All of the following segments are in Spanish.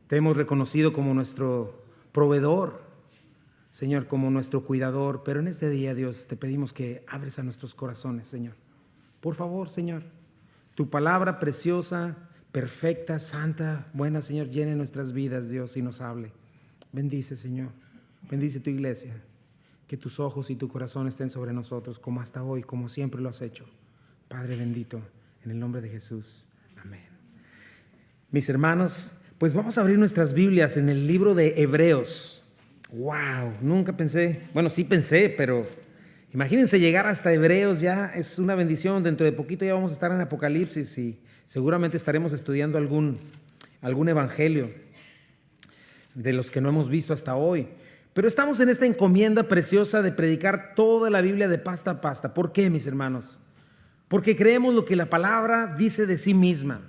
Te hemos reconocido como nuestro proveedor, Señor, como nuestro cuidador. Pero en este día, Dios, te pedimos que abres a nuestros corazones, Señor. Por favor, Señor, tu palabra preciosa, perfecta, santa, buena, Señor, llene nuestras vidas, Dios, y nos hable. Bendice, Señor. Bendice tu iglesia. Que tus ojos y tu corazón estén sobre nosotros, como hasta hoy, como siempre lo has hecho. Padre bendito, en el nombre de Jesús. Amén. Mis hermanos, pues vamos a abrir nuestras Biblias en el libro de Hebreos. ¡Wow! Nunca pensé, bueno, sí pensé, pero imagínense llegar hasta Hebreos, ya es una bendición. Dentro de poquito ya vamos a estar en Apocalipsis y seguramente estaremos estudiando algún evangelio de los que no hemos visto hasta hoy. Pero estamos en esta encomienda preciosa de predicar toda la Biblia de pasta a pasta. ¿Por qué, mis hermanos? Porque creemos lo que la palabra dice de sí misma.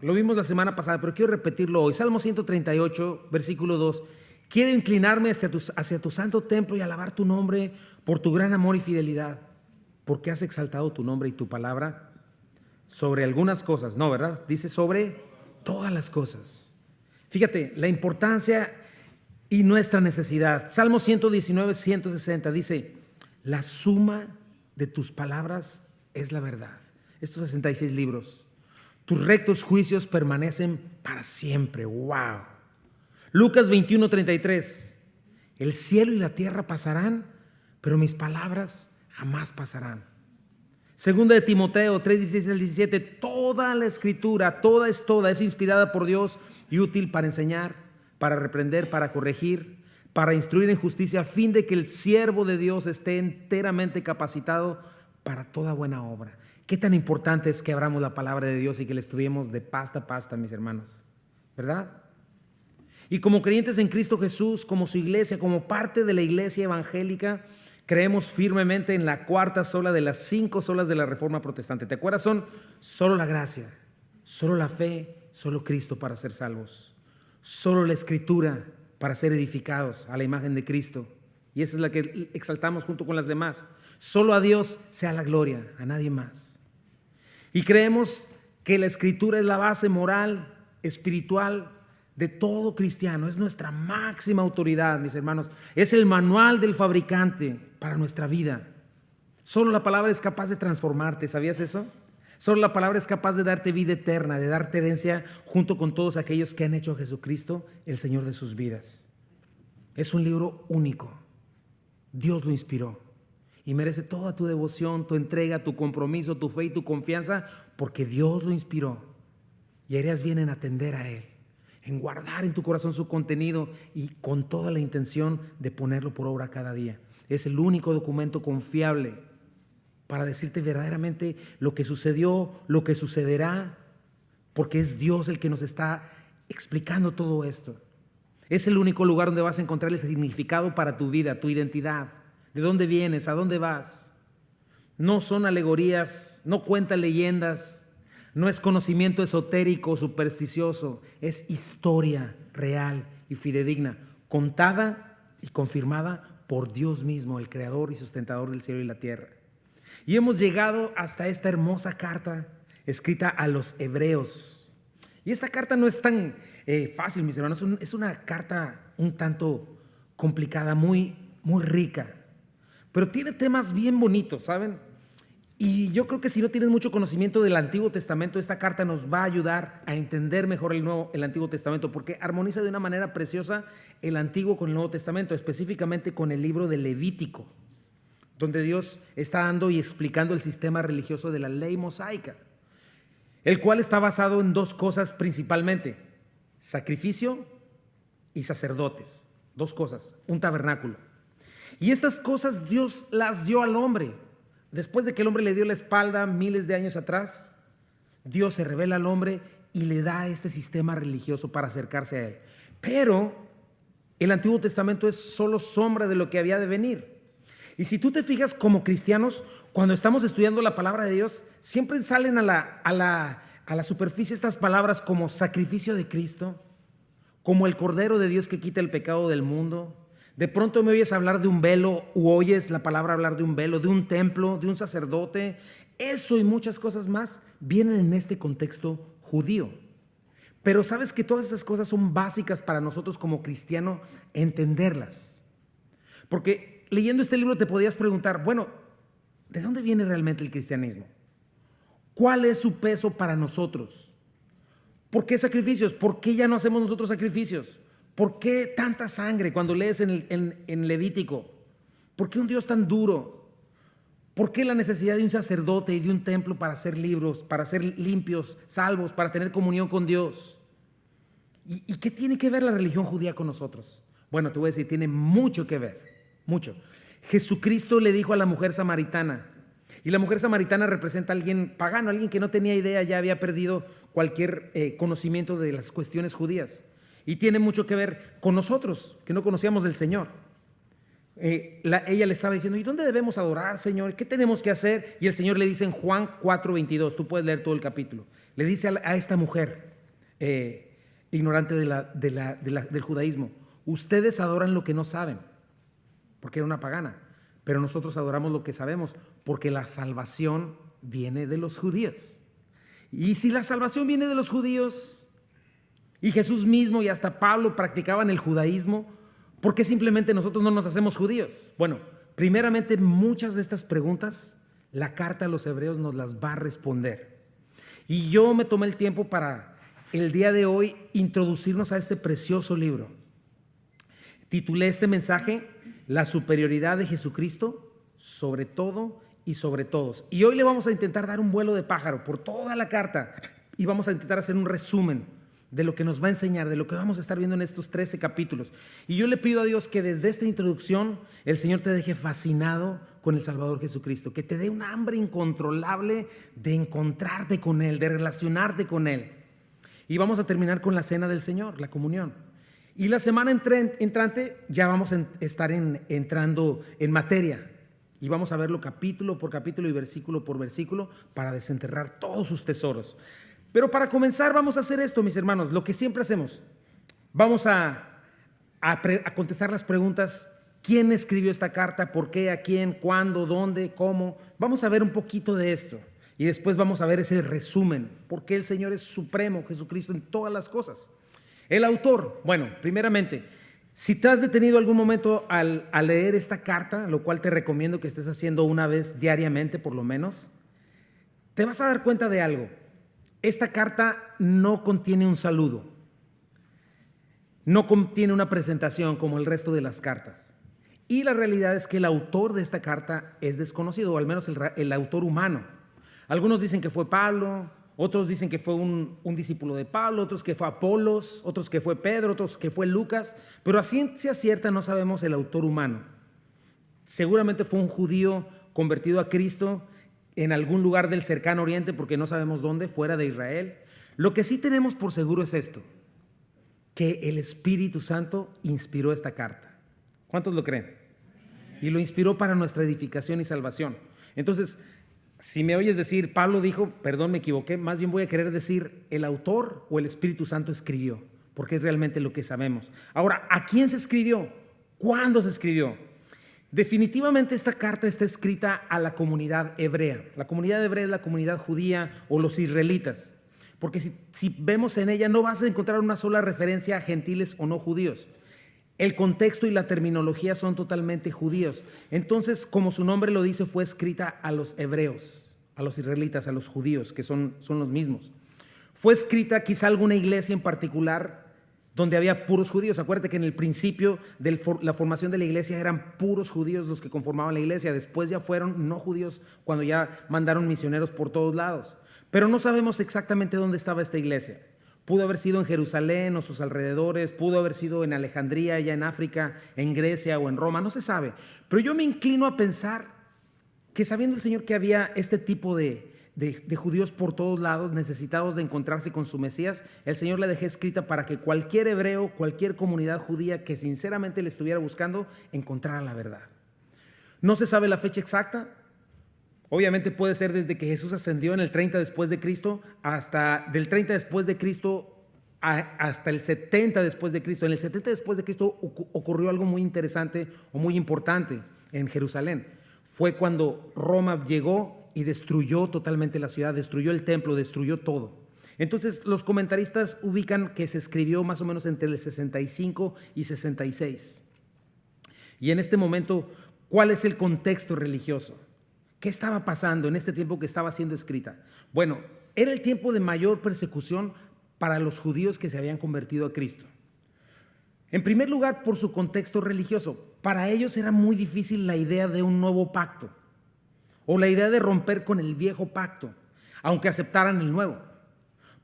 Lo vimos la semana pasada, pero quiero repetirlo hoy. Salmo 138, versículo 2. Quiero inclinarme hacia tu santo templo y alabar tu nombre por tu gran amor y fidelidad, porque has exaltado tu nombre y tu palabra sobre algunas cosas. No, ¿verdad? Dice sobre todas las cosas. Fíjate, la importancia y nuestra necesidad. Salmo 119, 160 dice: la suma de tus palabras es la verdad. Estos 66 libros. Tus rectos juicios permanecen para siempre. ¡Wow! Lucas 21, 33. El cielo y la tierra pasarán, pero mis palabras jamás pasarán. Segunda de Timoteo 3, 16 al 17. Toda la escritura, toda es inspirada por Dios y útil para enseñar, para reprender, para corregir, para instruir en justicia, a fin de que el siervo de Dios esté enteramente capacitado para toda buena obra. Qué tan importante es que abramos la palabra de Dios y que la estudiemos de pasta a pasta, mis hermanos, ¿verdad? Y como creyentes en Cristo Jesús, como su iglesia, como parte de la iglesia evangélica, creemos firmemente en la cuarta sola de las 5 solas de la Reforma Protestante. ¿Te acuerdas? Son solo la gracia, solo la fe, solo Cristo para ser salvos, solo la Escritura para ser edificados a la imagen de Cristo. Y esa es la que exaltamos junto con las demás. Solo a Dios sea la gloria, a nadie más. Y creemos que la Escritura es la base moral, espiritual de todo cristiano. Es nuestra máxima autoridad, mis hermanos. Es el manual del fabricante para nuestra vida. Solo la palabra es capaz de transformarte. ¿Sabías eso? Solo la palabra es capaz de darte vida eterna, de darte herencia junto con todos aquellos que han hecho a Jesucristo el Señor de sus vidas. Es un libro único. Dios lo inspiró y merece toda tu devoción, tu entrega, tu compromiso, tu fe y tu confianza, porque Dios lo inspiró. Y harías bien en atender a Él, en guardar en tu corazón su contenido y con toda la intención de ponerlo por obra cada día. Es el único documento confiable para decirte verdaderamente lo que sucedió, lo que sucederá, porque es Dios el que nos está explicando todo esto. Es el único lugar donde vas a encontrar el significado para tu vida, tu identidad, de dónde vienes, a dónde vas. No son alegorías, no cuentan leyendas, no es conocimiento esotérico o supersticioso, es historia real y fidedigna, contada y confirmada por Dios mismo, el creador y sustentador del cielo y la tierra. Y hemos llegado hasta esta hermosa carta escrita a los hebreos. Y esta carta no es tan fácil, mis hermanos, es una carta un tanto complicada, muy rica, pero tiene temas bien bonitos, ¿saben? Y yo creo que si no tienes mucho conocimiento del Antiguo Testamento, esta carta nos va a ayudar a entender mejor el Antiguo Testamento, porque armoniza de una manera preciosa el Antiguo con el Nuevo Testamento, específicamente con el libro de Levítico, donde Dios está dando y explicando el sistema religioso de la ley mosaica, el cual está basado en 2 cosas principalmente: sacrificio y sacerdotes. 2 cosas, un tabernáculo. Y estas cosas Dios las dio al hombre. Después de que el hombre le dio la espalda miles de años atrás, Dios se revela al hombre y le da este sistema religioso para acercarse a Él. Pero el Antiguo Testamento es solo sombra de lo que había de venir. Y si tú te fijas, como cristianos, cuando estamos estudiando la palabra de Dios, siempre salen a la superficie estas palabras como sacrificio de Cristo, como el Cordero de Dios que quita el pecado del mundo. De pronto me oyes hablar de un velo, u oyes la palabra hablar de un velo, de un templo, de un sacerdote. Eso y muchas cosas más vienen en este contexto judío. Pero sabes que todas esas cosas son básicas para nosotros como cristianos entenderlas. Porque leyendo este libro te podías preguntar, bueno, ¿de dónde viene realmente el cristianismo? ¿Cuál es su peso para nosotros? ¿Por qué sacrificios? ¿Por qué ya no hacemos nosotros sacrificios? ¿Por qué tanta sangre cuando lees en Levítico? ¿Por qué un Dios tan duro? ¿Por qué la necesidad de un sacerdote y de un templo para ser libres, para ser limpios, salvos, para tener comunión con Dios? ¿Y qué tiene que ver la religión judía con nosotros? Bueno, te voy a decir, tiene mucho que ver, mucho. Jesucristo le dijo a la mujer samaritana, y la mujer samaritana representa a alguien pagano, alguien que no tenía idea, ya había perdido cualquier conocimiento de las cuestiones judías. Y tiene mucho que ver con nosotros, que no conocíamos del Señor. Ella le estaba diciendo, ¿y dónde debemos adorar, Señor? ¿Qué tenemos que hacer? Y el Señor le dice en Juan 4:22, tú puedes leer todo el capítulo, le dice a esta mujer ignorante del judaísmo, ustedes adoran lo que no saben, porque era una pagana, pero nosotros adoramos lo que sabemos, porque la salvación viene de los judíos. Y si la salvación viene de los judíos, y Jesús mismo y hasta Pablo practicaban el judaísmo, ¿por qué simplemente nosotros no nos hacemos judíos? Bueno, primeramente muchas de estas preguntas la carta a los hebreos nos las va a responder. Y yo me tomé el tiempo para el día de hoy introducirnos a este precioso libro. Titulé este mensaje, La superioridad de Jesucristo sobre todo y sobre todos. Y hoy le vamos a intentar dar un vuelo de pájaro por toda la carta y vamos a intentar hacer un resumen de lo que nos va a enseñar, de lo que vamos a estar viendo en estos 13 capítulos. Y yo le pido a Dios que desde esta introducción el Señor te deje fascinado con el Salvador Jesucristo, que te dé un hambre incontrolable de encontrarte con Él, de relacionarte con Él. Y vamos a terminar con la cena del Señor, la comunión. Y la semana entrante ya vamos a estar entrando en materia y vamos a verlo capítulo por capítulo y versículo por versículo para desenterrar todos sus tesoros. Pero para comenzar vamos a hacer esto, mis hermanos, lo que siempre hacemos. Vamos a contestar las preguntas: ¿quién escribió esta carta? ¿Por qué? ¿A quién? ¿Cuándo? ¿Dónde? ¿Cómo? Vamos a ver un poquito de esto y después vamos a ver ese resumen. ¿Por qué el Señor es supremo, Jesucristo, en todas las cosas? El autor, bueno, primeramente, si te has detenido algún momento a leer esta carta, lo cual te recomiendo que estés haciendo una vez diariamente por lo menos, te vas a dar cuenta de algo. Esta carta no contiene un saludo, no contiene una presentación como el resto de las cartas. Y la realidad es que el autor de esta carta es desconocido, o al menos el autor humano. Algunos dicen que fue Pablo, otros dicen que fue un discípulo de Pablo, otros que fue Apolos, otros que fue Pedro, otros que fue Lucas, pero a ciencia cierta no sabemos el autor humano. Seguramente fue un judío convertido a Cristo en algún lugar del cercano oriente, porque no sabemos dónde, fuera de Israel. Lo que sí tenemos por seguro es esto, que el Espíritu Santo inspiró esta carta. ¿Cuántos lo creen? Y lo inspiró para nuestra edificación y salvación. Entonces, si me oyes decir, Pablo dijo, perdón, me equivoqué, más bien voy a querer decir, el autor o el Espíritu Santo escribió, porque es realmente lo que sabemos. Ahora, ¿a quién se escribió? ¿Cuándo se escribió? Definitivamente esta carta está escrita a la comunidad hebrea. La comunidad hebrea es la comunidad judía o los israelitas, porque si vemos en ella no vas a encontrar una sola referencia a gentiles o no judíos. El contexto y la terminología son totalmente judíos. Entonces, como su nombre lo dice, fue escrita a los hebreos, a los israelitas, a los judíos, que son los mismos. Fue escrita quizá a alguna iglesia en particular donde había puros judíos. Acuérdate que en el principio de la formación de la iglesia eran puros judíos los que conformaban la iglesia. Después ya fueron no judíos cuando ya mandaron misioneros por todos lados. Pero no sabemos exactamente dónde estaba esta iglesia. Pudo haber sido en Jerusalén o sus alrededores, pudo haber sido en Alejandría, allá en África, en Grecia o en Roma, no se sabe. Pero yo me inclino a pensar que sabiendo el Señor que había este tipo de judíos por todos lados, necesitados de encontrarse con su Mesías, el Señor le dejó escrita para que cualquier hebreo, cualquier comunidad judía que sinceramente le estuviera buscando, encontrara la verdad. No se sabe la fecha exacta. Obviamente puede ser desde que Jesús ascendió en el 30 después de Cristo, hasta del 30 después de Cristo hasta el 70 después de Cristo. En el 70 después de Cristo ocurrió algo muy interesante o muy importante en Jerusalén. Fue cuando Roma llegó y destruyó totalmente la ciudad, destruyó el templo, destruyó todo. Entonces los comentaristas ubican que se escribió más o menos entre el 65 y 66. Y en este momento, ¿cuál es el contexto religioso? ¿Qué estaba pasando en este tiempo que estaba siendo escrita? Bueno, era el tiempo de mayor persecución para los judíos que se habían convertido a Cristo. En primer lugar, por su contexto religioso. Para ellos era muy difícil la idea de un nuevo pacto o la idea de romper con el viejo pacto, aunque aceptaran el nuevo.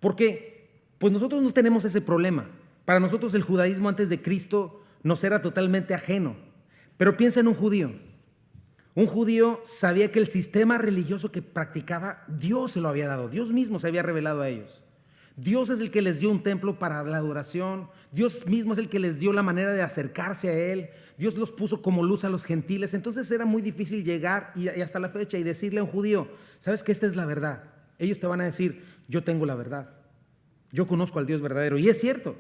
Porque pues nosotros no tenemos ese problema. Para nosotros el judaísmo antes de Cristo nos era totalmente ajeno. Pero piensa en un judío. Un judío sabía que el sistema religioso que practicaba, Dios se lo había dado. Dios mismo se había revelado a ellos. Dios es el que les dio un templo para la adoración. Dios mismo es el que les dio la manera de acercarse a Él. Dios los puso como luz a los gentiles. Entonces era muy difícil llegar y hasta la fecha y decirle a un judío, ¿sabes que esta es la verdad? Ellos te van a decir, yo tengo la verdad. Yo conozco al Dios verdadero. Y es cierto.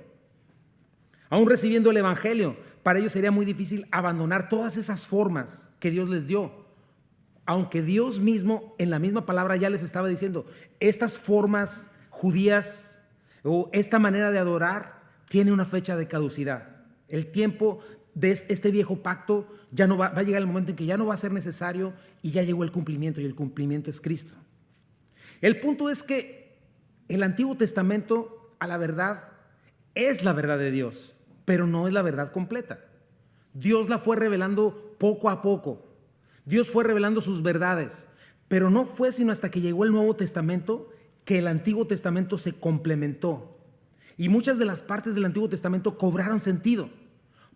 Aún recibiendo el evangelio, para ellos sería muy difícil abandonar todas esas formas que Dios les dio. Aunque Dios mismo en la misma palabra ya les estaba diciendo, estas formas judías o esta manera de adorar tiene una fecha de caducidad. El tiempo de este viejo pacto ya no va a llegar el momento en que ya no va a ser necesario y ya llegó el cumplimiento, y el cumplimiento es Cristo. El punto es que el Antiguo Testamento, a la verdad, es la verdad de Dios, pero no es la verdad completa. Dios la fue revelando poco a poco. Dios fue revelando sus verdades, pero no fue sino hasta que llegó el Nuevo Testamento que el Antiguo Testamento se complementó. Y muchas de las partes del Antiguo Testamento cobraron sentido.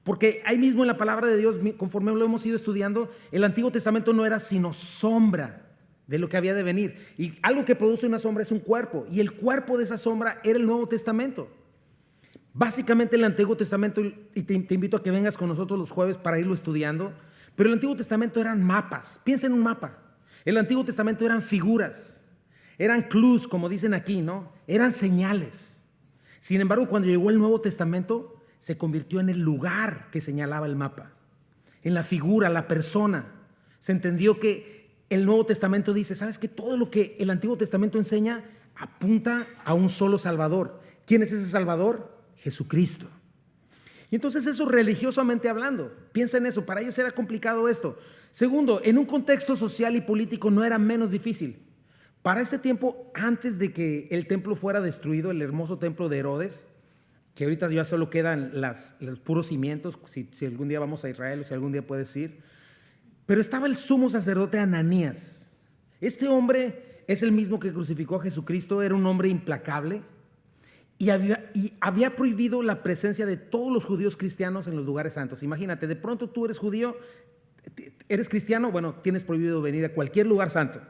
Porque ahí mismo en la palabra de Dios, conforme lo hemos ido estudiando, el Antiguo Testamento no era sino sombra de lo que había de venir. Y algo que produce una sombra es un cuerpo. Y el cuerpo de esa sombra era el Nuevo Testamento. Básicamente el Antiguo Testamento, y te invito a que vengas con nosotros los jueves para irlo estudiando, pero el Antiguo Testamento eran mapas. Piensa en un mapa. El Antiguo Testamento eran figuras. Eran clues, como dicen aquí, ¿no? Eran señales. Sin embargo, cuando llegó el Nuevo Testamento, se convirtió en el lugar que señalaba el mapa, en la figura, la persona. Se entendió que el Nuevo Testamento dice, ¿sabes qué? Todo lo que el Antiguo Testamento enseña apunta a un solo Salvador. ¿Quién es ese Salvador? Jesucristo. Y entonces eso religiosamente hablando, piensa en eso, para ellos era complicado esto. Segundo, en un contexto social y político no era menos difícil. Para este tiempo, antes de que el templo fuera destruido, el hermoso templo de Herodes, que ahorita ya solo quedan los puros cimientos, si algún día vamos a Israel o si algún día puedes ir, pero estaba el sumo sacerdote Ananías. Este hombre es el mismo que crucificó a Jesucristo, era un hombre implacable y había prohibido la presencia de todos los judíos cristianos en los lugares santos. Imagínate, de pronto tú eres judío, eres cristiano, bueno, tienes prohibido venir a cualquier lugar santo.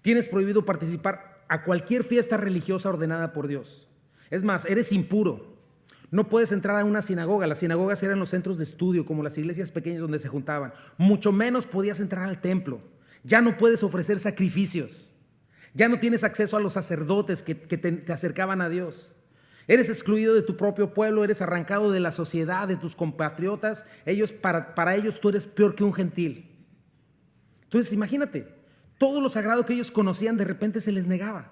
Tienes prohibido participar a cualquier fiesta religiosa ordenada por Dios. Es más, eres impuro. No puedes entrar a una sinagoga. Las sinagogas eran los centros de estudio, como las iglesias pequeñas donde se juntaban. Mucho menos podías entrar al templo. Ya no puedes ofrecer sacrificios. Ya no tienes acceso a los sacerdotes que te acercaban a Dios. Eres excluido de tu propio pueblo, eres arrancado de la sociedad, de tus compatriotas. Para ellos tú eres peor que un gentil. Entonces imagínate, todo lo sagrado que ellos conocían de repente se les negaba.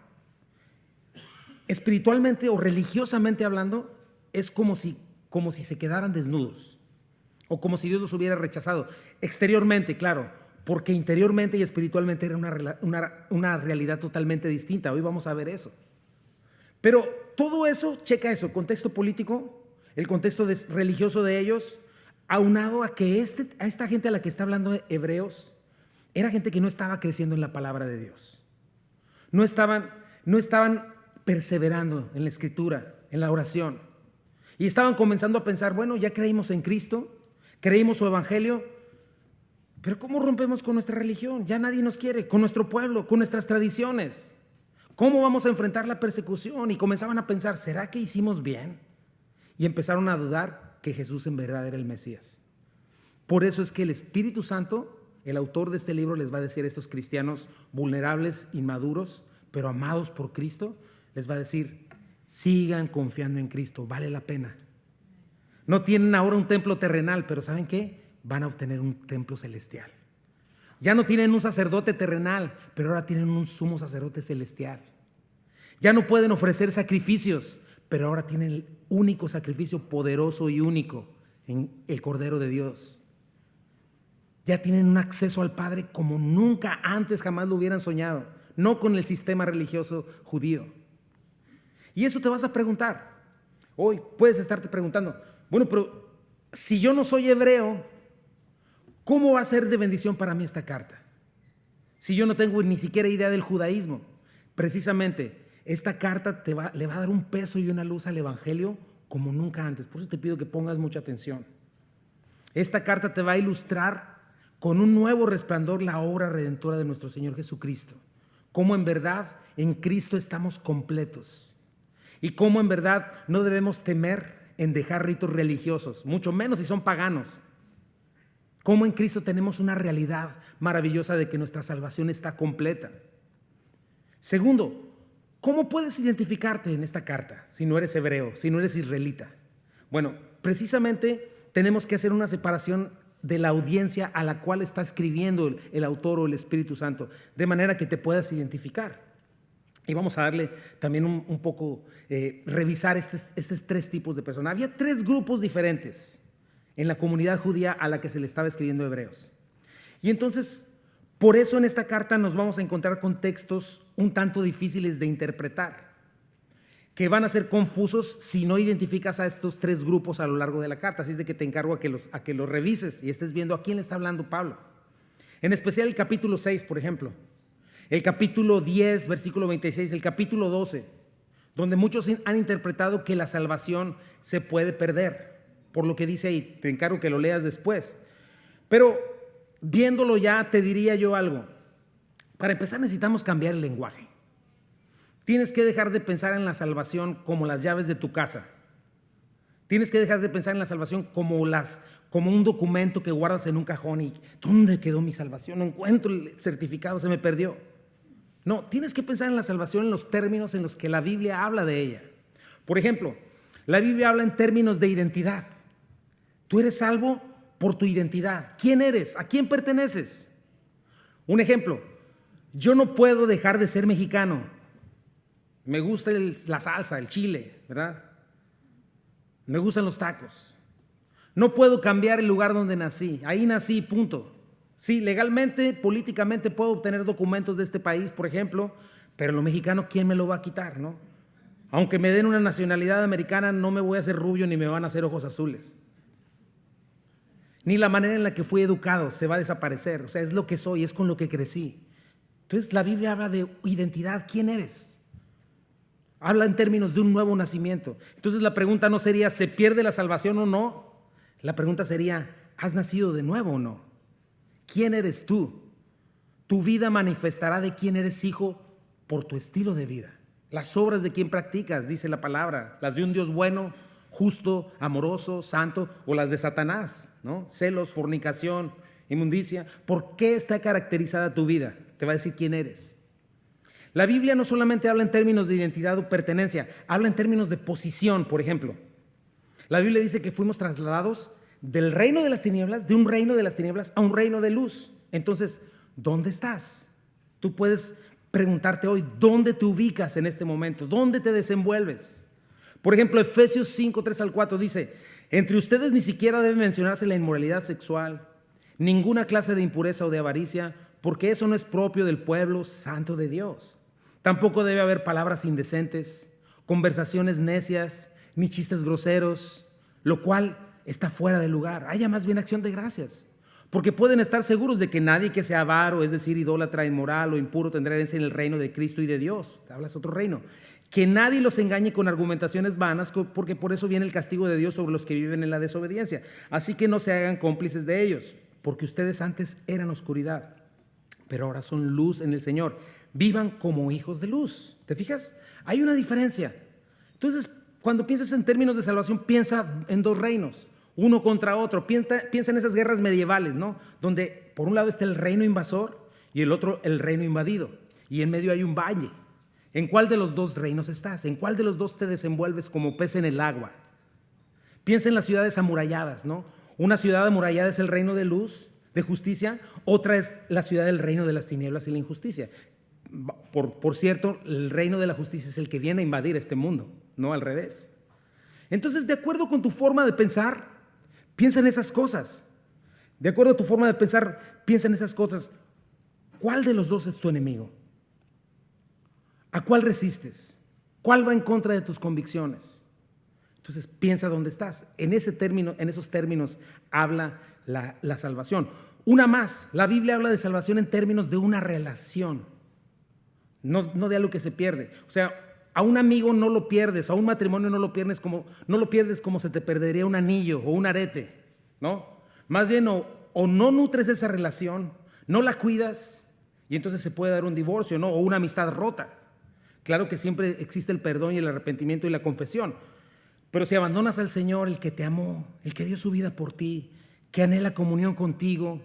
Espiritualmente o religiosamente hablando, es como si se quedaran desnudos o como si Dios los hubiera rechazado. Exteriormente, claro, porque interiormente y espiritualmente era una realidad totalmente distinta. Hoy vamos a ver eso. Pero todo eso, checa eso, el contexto político, el contexto religioso de ellos, aunado a que a esta gente a la que está hablando Hebreos, era gente que no estaba creciendo en la palabra de Dios. No estaban perseverando en la escritura, en la oración. Y estaban comenzando a pensar, bueno, ya creímos en Cristo, creímos su evangelio, pero ¿cómo rompemos con nuestra religión? Ya nadie nos quiere, con nuestro pueblo, con nuestras tradiciones. ¿Cómo vamos a enfrentar la persecución? Y comenzaban a pensar, ¿será que hicimos bien? Y empezaron a dudar que Jesús en verdad era el Mesías. Por eso es que el Espíritu Santo, el autor de este libro, les va a decir a estos cristianos vulnerables, inmaduros, pero amados por Cristo, les va a decir, sigan confiando en Cristo, vale la pena. No tienen ahora un templo terrenal, pero ¿saben qué? Van a obtener un templo celestial. Ya no tienen un sacerdote terrenal, pero ahora tienen un sumo sacerdote celestial. Ya no pueden ofrecer sacrificios, pero ahora tienen el único sacrificio poderoso y único en el Cordero de Dios. Ya tienen un acceso al Padre como nunca antes jamás lo hubieran soñado, no con el sistema religioso judío. Y eso te vas a preguntar. Hoy puedes estarte preguntando, bueno, pero si yo no soy hebreo, ¿cómo va a ser de bendición para mí esta carta? Si yo no tengo ni siquiera idea del judaísmo. Precisamente, esta carta le va a dar un peso y una luz al Evangelio como nunca antes. Por eso te pido que pongas mucha atención. Esta carta te va a ilustrar con un nuevo resplandor la obra redentora de nuestro Señor Jesucristo. Cómo en verdad en Cristo estamos completos. Y cómo en verdad no debemos temer en dejar ritos religiosos, mucho menos si son paganos. Cómo en Cristo tenemos una realidad maravillosa de que nuestra salvación está completa. Segundo, ¿cómo puedes identificarte en esta carta si no eres hebreo, si no eres israelita? Bueno, precisamente tenemos que hacer una separación de la audiencia a la cual está escribiendo el autor o el Espíritu Santo, de manera que te puedas identificar. Y vamos a darle también un poco, revisar estos tres tipos de personas. Había tres grupos diferentes en la comunidad judía a la que se le estaba escribiendo Hebreos. Y entonces, por eso en esta carta nos vamos a encontrar con textos un tanto difíciles de interpretar, que van a ser confusos si no identificas a estos tres grupos a lo largo de la carta. Así es de que te encargo a que los revises y estés viendo a quién le está hablando Pablo. En especial el capítulo 6, por ejemplo. El capítulo 10, versículo 26, el capítulo 12, donde muchos han interpretado que la salvación se puede perder, por lo que dice ahí. Te encargo que lo leas después. Pero viéndolo ya, te diría yo algo. Para empezar, necesitamos cambiar el lenguaje. Tienes que dejar de pensar en la salvación como las llaves de tu casa. Tienes que dejar de pensar en la salvación como un documento que guardas en un cajón y ¿dónde quedó mi salvación? No encuentro el certificado, se me perdió. No, tienes que pensar en la salvación en los términos en los que la Biblia habla de ella. Por ejemplo, la Biblia habla en términos de identidad. Tú eres salvo por tu identidad. ¿Quién eres? ¿A quién perteneces? Un ejemplo, yo no puedo dejar de ser mexicano. Me gusta la salsa, el chile, ¿verdad? Me gustan los tacos. No puedo cambiar el lugar donde nací. Ahí nací, punto. Sí, legalmente, políticamente puedo obtener documentos de este país, por ejemplo, pero lo mexicano, ¿quién me lo va a quitar, no? Aunque me den una nacionalidad americana, no me voy a hacer rubio ni me van a hacer ojos azules. Ni la manera en la que fui educado se va a desaparecer. O sea, es lo que soy, es con lo que crecí. Entonces, la Biblia habla de identidad. ¿Quién eres? Habla en términos de un nuevo nacimiento. Entonces, la pregunta no sería, ¿se pierde la salvación o no? La pregunta sería, ¿has nacido de nuevo o no? ¿Quién eres tú? Tu vida manifestará de quién eres hijo por tu estilo de vida. Las obras de quien practicas, dice la palabra, las de un Dios bueno, justo, amoroso, santo, o las de Satanás, ¿no? Celos, fornicación, inmundicia. ¿Por qué está caracterizada tu vida? Te va a decir quién eres. La Biblia no solamente habla en términos de identidad o pertenencia, habla en términos de posición, por ejemplo. La Biblia dice que fuimos trasladados del reino de las tinieblas, de un reino de las tinieblas a un reino de luz. Entonces, ¿dónde estás? Tú puedes preguntarte hoy, ¿dónde te ubicas en este momento? ¿Dónde te desenvuelves? Por ejemplo, Efesios 5, 3 al 4 dice, entre ustedes ni siquiera debe mencionarse la inmoralidad sexual, ninguna clase de impureza o de avaricia, porque eso no es propio del pueblo santo de Dios. Tampoco debe haber palabras indecentes, conversaciones necias, ni chistes groseros, lo cual está fuera de lugar. Haya más bien acción de gracias, porque pueden estar seguros de que nadie que sea avaro, es decir, idólatra, inmoral o impuro, tendrá herencia en el reino de Cristo y de Dios. Te hablas otro reino. Que nadie los engañe con argumentaciones vanas, porque por eso viene el castigo de Dios sobre los que viven en la desobediencia. Así que no se hagan cómplices de ellos, porque ustedes antes eran oscuridad, pero ahora son luz en el Señor. Vivan como hijos de luz. ¿Te fijas? Hay una diferencia. Entonces, cuando piensas en términos de salvación, piensa en dos reinos, uno contra otro. Piensa en esas guerras medievales, ¿no? Donde por un lado está el reino invasor y el otro el reino invadido. Y en medio hay un valle. ¿En cuál de los dos reinos estás? ¿En cuál de los dos te desenvuelves como pez en el agua? Piensa en las ciudades amuralladas, ¿no? Una ciudad amurallada es el reino de luz, de justicia. Otra es la ciudad del reino de las tinieblas y la injusticia. Por cierto, el reino de la justicia es el que viene a invadir este mundo, no al revés. Entonces, de acuerdo con tu forma de pensar, piensa en esas cosas. De acuerdo a tu forma de pensar, piensa en esas cosas. ¿Cuál de los dos es tu enemigo? ¿A cuál resistes? ¿Cuál va en contra de tus convicciones? Entonces, piensa dónde estás. En esos términos habla la salvación. Una más, la Biblia habla de salvación en términos de una relación, no de algo que se pierde. O sea, a un amigo no lo pierdes, a un matrimonio no lo pierdes como se te perdería un anillo o un arete, ¿no? Más bien, o no nutres esa relación, no la cuidas, y entonces se puede dar un divorcio, ¿no? O una amistad rota. Claro que siempre existe el perdón y el arrepentimiento y la confesión, pero si abandonas al Señor, el que te amó, el que dio su vida por ti, que anhela comunión contigo,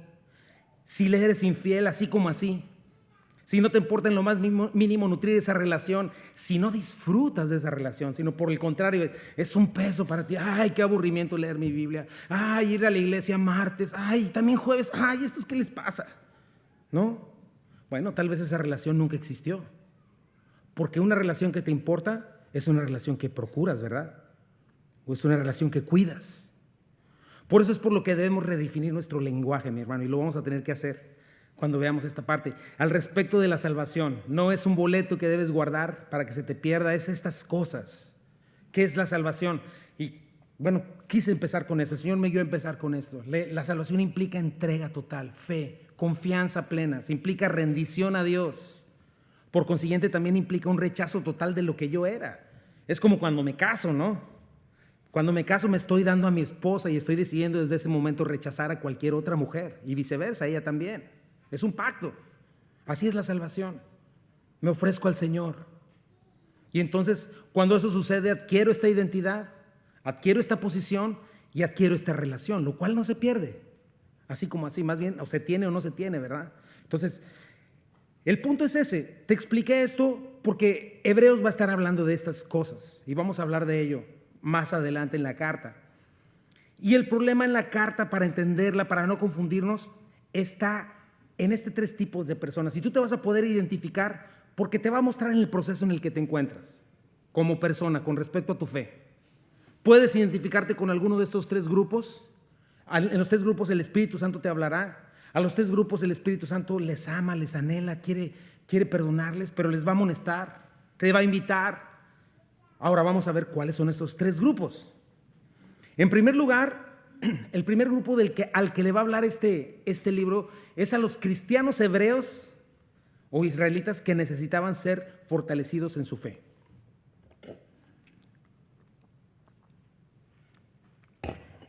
si le eres infiel así como así, si no te importa en lo más mínimo nutrir esa relación, si no disfrutas de esa relación, sino por el contrario, es un peso para ti. Ay, qué aburrimiento leer mi Biblia. Ay, ir a la iglesia martes. Ay, también jueves. Ay, ¿estos qué les pasa? ¿No? Bueno, tal vez esa relación nunca existió. Porque una relación que te importa es una relación que procuras, ¿verdad? O es una relación que cuidas. Por eso es por lo que debemos redefinir nuestro lenguaje, mi hermano, y lo vamos a tener que hacer cuando veamos esta parte. Al respecto de la salvación, no es un boleto que debes guardar para que se te pierda, es estas cosas. ¿Qué es la salvación? Y bueno, quise empezar con eso, el Señor me guió a empezar con esto. La salvación implica entrega total, fe, confianza plena, implica rendición a Dios. Por consiguiente, también implica un rechazo total de lo que yo era. Es como cuando me caso, ¿no? Cuando me caso me estoy dando a mi esposa y estoy decidiendo desde ese momento rechazar a cualquier otra mujer y viceversa, ella también. Es un pacto. Así es la salvación. Me ofrezco al Señor. Y entonces, cuando eso sucede, adquiero esta identidad, adquiero esta posición y adquiero esta relación, lo cual no se pierde. Así como así, más bien, o se tiene o no se tiene, ¿verdad? Entonces, el punto es ese. Te expliqué esto porque Hebreos va a estar hablando de estas cosas y vamos a hablar de ello más adelante en la carta. Y el problema en la carta, para entenderla, para no confundirnos, está en tres tipos de personas. Y tú te vas a poder identificar porque te va a mostrar en el proceso en el que te encuentras como persona con respecto a tu fe. Puedes identificarte con alguno de estos tres grupos. En los tres grupos el Espíritu Santo te hablará. A los tres grupos el Espíritu Santo les ama, les anhela, quiere perdonarles, pero les va a amonestar, te va a invitar. Ahora vamos a ver cuáles son esos tres grupos. En primer lugar, el primer grupo al que le va a hablar este libro es a los cristianos hebreos o israelitas que necesitaban ser fortalecidos en su fe.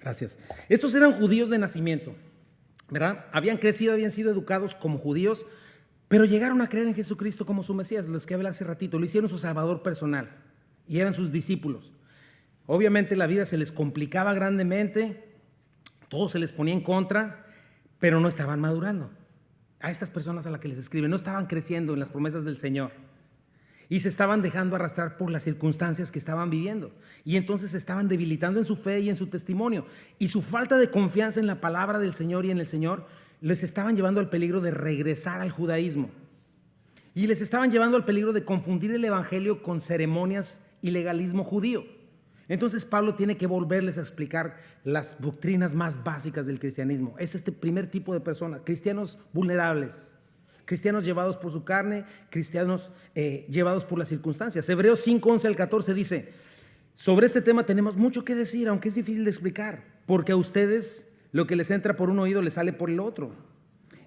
Gracias. Estos eran judíos de nacimiento, ¿verdad? Habían crecido, habían sido educados como judíos, pero llegaron a creer en Jesucristo como su Mesías, los que hablé hace ratito, lo hicieron su salvador personal y eran sus discípulos. Obviamente la vida se les complicaba grandemente, todo se les ponía en contra, pero no estaban madurando. A estas personas a las que les escribe, no estaban creciendo en las promesas del Señor y se estaban dejando arrastrar por las circunstancias que estaban viviendo, y entonces se estaban debilitando en su fe y en su testimonio, y su falta de confianza en la palabra del Señor y en el Señor les estaban llevando al peligro de regresar al judaísmo, y les estaban llevando al peligro de confundir el evangelio con ceremonias y legalismo judío. Entonces Pablo tiene que volverles a explicar las doctrinas más básicas del cristianismo. Es este primer tipo de personas, cristianos vulnerables, cristianos llevados por su carne, cristianos llevados por las circunstancias. Hebreos 5, 11 al 14 dice: sobre este tema tenemos mucho que decir, aunque es difícil de explicar, porque a ustedes lo que les entra por un oído les sale por el otro.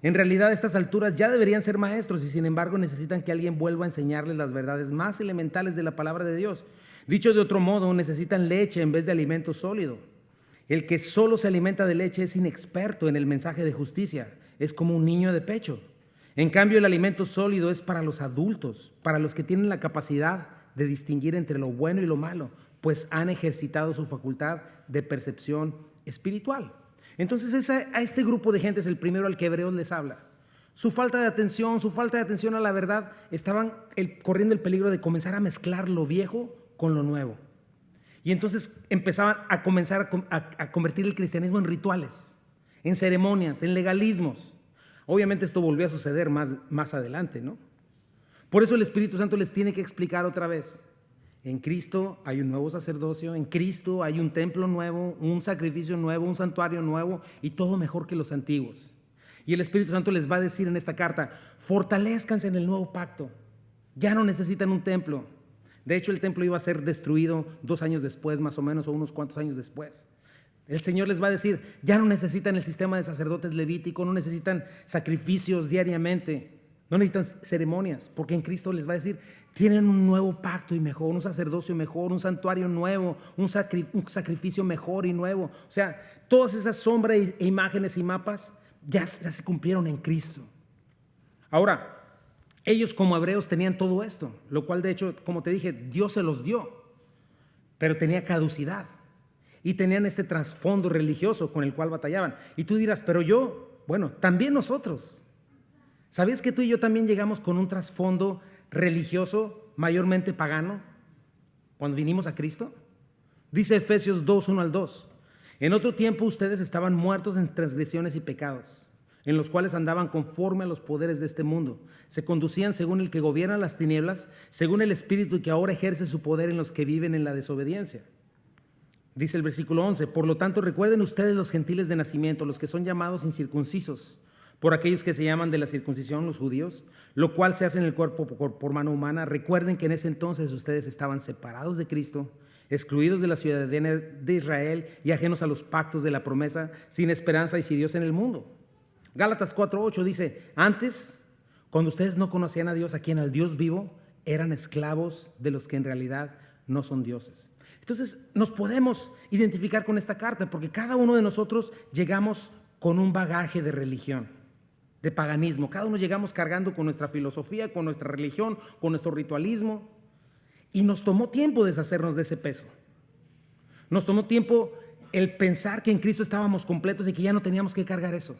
En realidad a estas alturas ya deberían ser maestros y sin embargo necesitan que alguien vuelva a enseñarles las verdades más elementales de la palabra de Dios. Dicho de otro modo, necesitan leche en vez de alimento sólido. El que solo se alimenta de leche es inexperto en el mensaje de justicia, es como un niño de pecho. En cambio, el alimento sólido es para los adultos, para los que tienen la capacidad de distinguir entre lo bueno y lo malo, pues han ejercitado su facultad de percepción espiritual. Entonces a este grupo de gente es el primero al que Hebreos les habla. Su falta de atención a la verdad, estaban corriendo el peligro de comenzar a mezclar lo viejo con lo nuevo. Y entonces empezaban a comenzar a convertir el cristianismo en rituales, en ceremonias, en legalismos. Obviamente esto volvió a suceder más adelante, ¿no? Por eso el Espíritu Santo les tiene que explicar otra vez. En Cristo hay un nuevo sacerdocio, en Cristo hay un templo nuevo, un sacrificio nuevo, un santuario nuevo y todo mejor que los antiguos. Y el Espíritu Santo les va a decir en esta carta, fortalezcanse en el nuevo pacto. Ya no necesitan un templo. De hecho, el templo iba a ser destruido 2 años después, más o menos, o unos cuantos años después. El Señor les va a decir, ya no necesitan el sistema de sacerdotes levítico, no necesitan sacrificios diariamente, no necesitan ceremonias, porque en Cristo les va a decir, tienen un nuevo pacto y mejor, un sacerdocio mejor, un santuario nuevo, un sacrificio mejor y nuevo. O sea, todas esas sombras e imágenes y mapas ya se cumplieron en Cristo. Ahora, ellos como hebreos tenían todo esto, lo cual de hecho, como te dije, Dios se los dio, pero tenía caducidad y tenían este trasfondo religioso con el cual batallaban. Y tú dirás, pero yo, bueno, también nosotros. ¿Sabías que tú y yo también llegamos con un trasfondo religioso mayormente pagano cuando vinimos a Cristo? Dice Efesios 2, 1 al 2. En otro tiempo ustedes estaban muertos en transgresiones y pecados, en los cuales andaban conforme a los poderes de este mundo. Se conducían según el que gobierna las tinieblas, según el Espíritu que ahora ejerce su poder en los que viven en la desobediencia. Dice el versículo 11, por lo tanto recuerden ustedes los gentiles de nacimiento, los que son llamados incircuncisos, por aquellos que se llaman de la circuncisión, los judíos, lo cual se hace en el cuerpo por mano humana. Recuerden que en ese entonces ustedes estaban separados de Cristo, excluidos de la ciudadanía de Israel y ajenos a los pactos de la promesa, sin esperanza y sin Dios en el mundo. Gálatas 4:8 dice, antes, cuando ustedes no conocían a Dios, a quien al Dios vivo, eran esclavos de los que en realidad no son dioses. Entonces nos podemos identificar con esta carta porque cada uno de nosotros llegamos con un bagaje de religión, de paganismo. Cada uno llegamos cargando con nuestra filosofía, con nuestra religión, con nuestro ritualismo. Y nos tomó tiempo deshacernos de ese peso. Nos tomó tiempo el pensar que en Cristo estábamos completos y que ya no teníamos que cargar eso.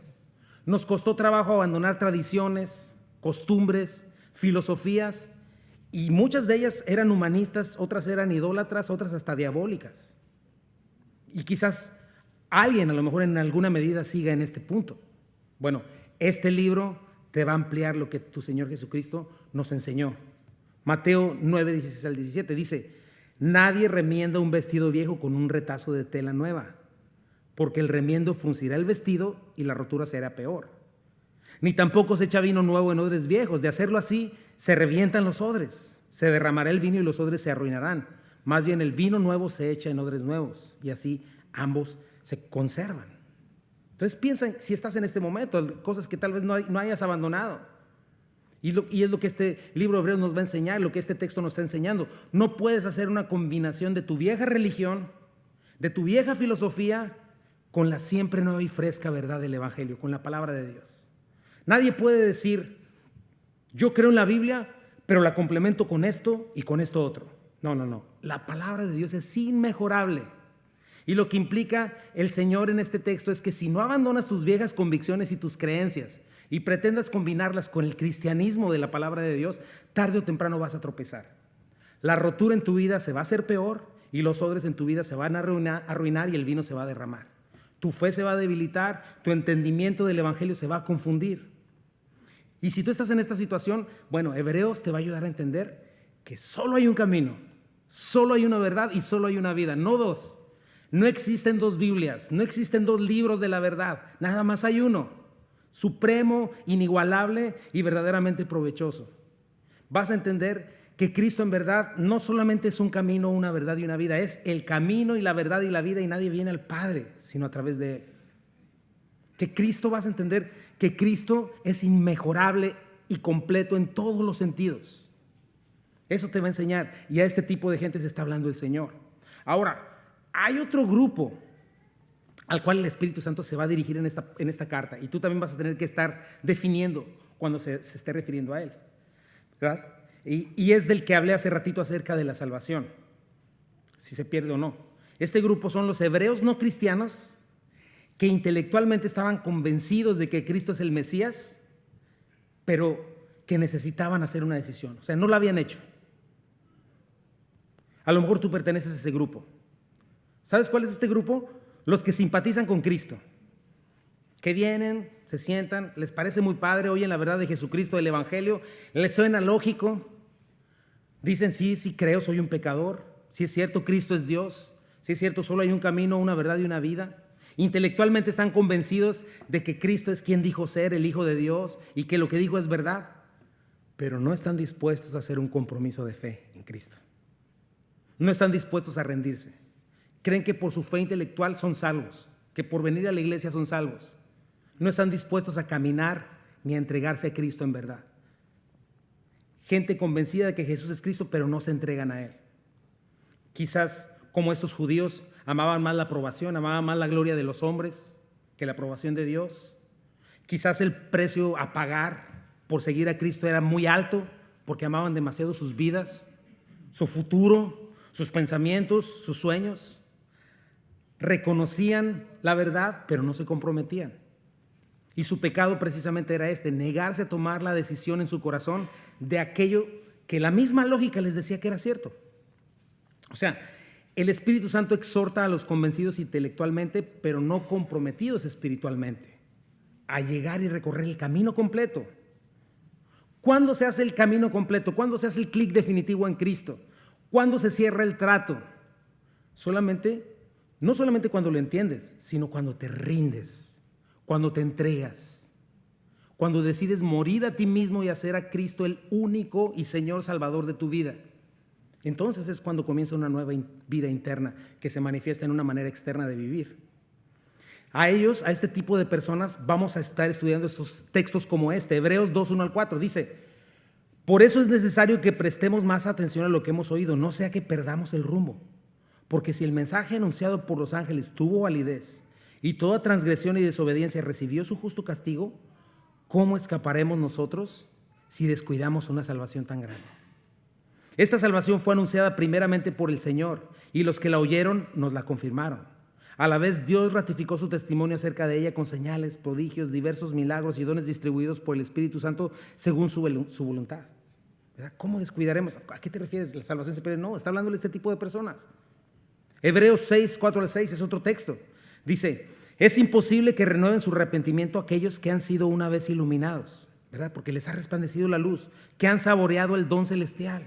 Nos costó trabajo abandonar tradiciones, costumbres, filosofías, y muchas de ellas eran humanistas, otras eran idólatras, otras hasta diabólicas. Y quizás alguien a lo mejor en alguna medida siga en este punto. Bueno, este libro te va a ampliar lo que tu Señor Jesucristo nos enseñó. Mateo 9, 16 al 17 dice, nadie remienda un vestido viejo con un retazo de tela nueva, porque el remiendo fruncirá el vestido y la rotura será peor. Ni tampoco se echa vino nuevo en odres viejos. De hacerlo así, se revientan los odres, se derramará el vino y los odres se arruinarán. Más bien el vino nuevo se echa en odres nuevos y así ambos se conservan. Entonces piensa si estás en este momento, cosas que tal vez no hayas abandonado. Y es lo que este libro de Hebreos nos va a enseñar, lo que este texto nos está enseñando. No puedes hacer una combinación de tu vieja religión, de tu vieja filosofía, con la siempre nueva y fresca verdad del Evangelio, con la palabra de Dios. Nadie puede decir, yo creo en la Biblia, pero la complemento con esto y con esto otro. No. La palabra de Dios es inmejorable. Y lo que implica el Señor en este texto es que si no abandonas tus viejas convicciones y tus creencias y pretendas combinarlas con el cristianismo de la palabra de Dios, tarde o temprano vas a tropezar. La rotura en tu vida se va a hacer peor y los odres en tu vida se van a arruinar y el vino se va a derramar. Tu fe se va a debilitar, tu entendimiento del Evangelio se va a confundir. Y si tú estás en esta situación, bueno, Hebreos te va a ayudar a entender que solo hay un camino, solo hay una verdad y solo hay una vida, no dos. No existen dos Biblias, no existen dos libros de la verdad, nada más hay uno, supremo, inigualable y verdaderamente provechoso. Vas a entender que Cristo en verdad no solamente es un camino, una verdad y una vida, es el camino y la verdad y la vida y nadie viene al Padre sino a través de Él. Que Cristo, vas a entender que Cristo es inmejorable y completo en todos los sentidos. Eso te va a enseñar y a este tipo de gente se está hablando el Señor. Ahora, hay otro grupo al cual el Espíritu Santo se va a dirigir en esta carta y tú también vas a tener que estar definiendo cuando se esté refiriendo a él, ¿verdad? Y es del que hablé hace ratito acerca de la salvación, si se pierde o no. Este grupo son los hebreos no cristianos que intelectualmente estaban convencidos de que Cristo es el Mesías, pero que necesitaban hacer una decisión, o sea, no la habían hecho. A lo mejor tú perteneces a ese grupo. ¿Sabes cuál es este grupo? Los que simpatizan con Cristo, que vienen, se sientan, les parece muy padre, oyen la verdad de Jesucristo, del Evangelio, les suena lógico, dicen sí, sí creo, soy un pecador, sí es cierto, Cristo es Dios, sí es cierto, solo hay un camino, una verdad y una vida. Intelectualmente están convencidos de que Cristo es quien dijo ser, el Hijo de Dios, y que lo que dijo es verdad, pero no están dispuestos a hacer un compromiso de fe en Cristo. No están dispuestos a rendirse. Creen que por su fe intelectual son salvos, que por venir a la iglesia son salvos. No están dispuestos a caminar ni a entregarse a Cristo en verdad. Gente convencida de que Jesús es Cristo, pero no se entregan a Él. Quizás como estos judíos amaban más la aprobación, amaban más la gloria de los hombres que la aprobación de Dios. Quizás el precio a pagar por seguir a Cristo era muy alto, porque amaban demasiado sus vidas, su futuro, sus pensamientos, sus sueños. Reconocían la verdad, pero no se comprometían. Y su pecado precisamente era negarse a tomar la decisión en su corazón de aquello que la misma lógica les decía que era cierto. O sea, el Espíritu Santo exhorta a los convencidos intelectualmente, pero no comprometidos espiritualmente, a llegar y recorrer el camino completo. ¿Cuándo se hace el camino completo? ¿Cuándo se hace el clic definitivo en Cristo? ¿Cuándo se cierra el trato? No solamente cuando lo entiendes, sino cuando te rindes, cuando te entregas, cuando decides morir a ti mismo y hacer a Cristo el único y Señor Salvador de tu vida. Entonces es cuando comienza una nueva vida interna que se manifiesta en una manera externa de vivir. A este tipo de personas, vamos a estar estudiando estos textos como Hebreos 2, 1 al 4. Dice: por eso es necesario que prestemos más atención a lo que hemos oído, no sea que perdamos el rumbo. Porque si el mensaje anunciado por los ángeles tuvo validez y toda transgresión y desobediencia recibió su justo castigo, ¿cómo escaparemos nosotros si descuidamos una salvación tan grande? Esta salvación fue anunciada primeramente por el Señor, y los que la oyeron nos la confirmaron. A la vez Dios ratificó su testimonio acerca de ella con señales, prodigios, diversos milagros y dones distribuidos por el Espíritu Santo según su voluntad. ¿Verdad? ¿Cómo descuidaremos? ¿A qué te refieres? ¿La salvación se pierde? No, está hablando de este tipo de personas. Hebreos 6, 4 al 6 es otro texto. Dice: es imposible que renueven su arrepentimiento aquellos que han sido una vez iluminados, ¿verdad? Porque les ha resplandecido la luz, que han saboreado el don celestial,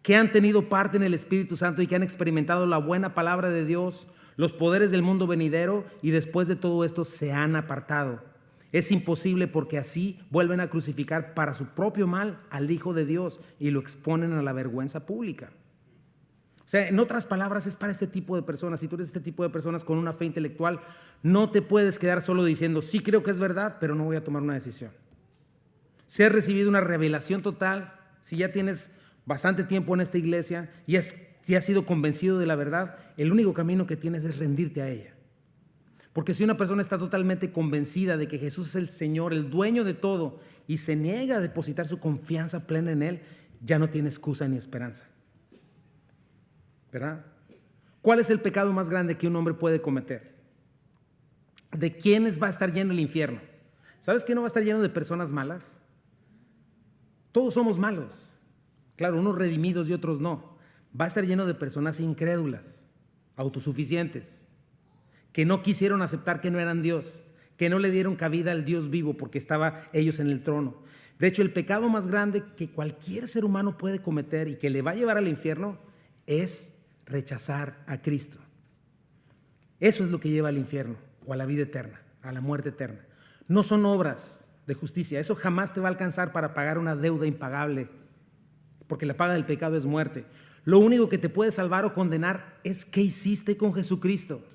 que han tenido parte en el Espíritu Santo y que han experimentado la buena palabra de Dios, los poderes del mundo venidero, y después de todo esto se han apartado. Es imposible porque así vuelven a crucificar para su propio mal al Hijo de Dios y lo exponen a la vergüenza pública. O sea, en otras palabras, es para este tipo de personas. Si tú eres este tipo de personas con una fe intelectual, no te puedes quedar solo diciendo: sí creo que es verdad, pero no voy a tomar una decisión. Si has recibido una revelación total, si ya tienes bastante tiempo en esta iglesia y si has sido convencido de la verdad, el único camino que tienes es rendirte a ella. Porque si una persona está totalmente convencida de que Jesús es el Señor, el dueño de todo, y se niega a depositar su confianza plena en Él, ya no tiene excusa ni esperanza. ¿Verdad? ¿Cuál es el pecado más grande que un hombre puede cometer? ¿De quiénes va a estar lleno el infierno? ¿Sabes que no va a estar lleno de personas malas? Todos somos malos. Claro, unos redimidos y otros no. Va a estar lleno de personas incrédulas, autosuficientes, que no quisieron aceptar que no eran Dios, que no le dieron cabida al Dios vivo porque estaba ellos en el trono. De hecho, el pecado más grande que cualquier ser humano puede cometer y que le va a llevar al infierno es rechazar a Cristo. Eso es lo que lleva al infierno o a la vida eterna, a la muerte eterna. No son obras de justicia. Eso jamás te va a alcanzar para pagar una deuda impagable, porque la paga del pecado es muerte. Lo único que te puede salvar o condenar es qué hiciste con Jesucristo.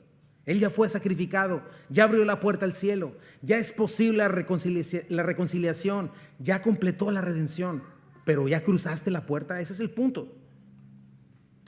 Él ya fue sacrificado, ya abrió la puerta al cielo, ya es posible la reconciliación, ya completó la redención, pero ya cruzaste la puerta. Ese es el punto.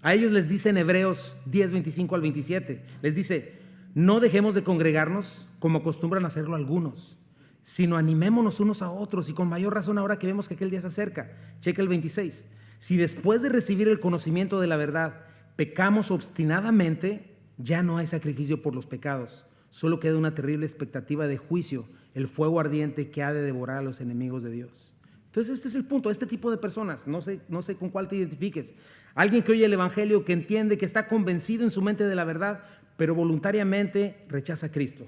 A ellos les dice en Hebreos 10, 25 al 27, les dice: no dejemos de congregarnos como acostumbran a hacerlo algunos, sino animémonos unos a otros, y con mayor razón ahora que vemos que aquel día se acerca. Checa el 26. Si después de recibir el conocimiento de la verdad pecamos obstinadamente, ya no hay sacrificio por los pecados, solo queda una terrible expectativa de juicio, el fuego ardiente que ha de devorar a los enemigos de Dios. Entonces este es el punto, este tipo de personas, no sé con cuál te identifiques. Alguien que oye el evangelio, que entiende, que está convencido en su mente de la verdad, pero voluntariamente rechaza a Cristo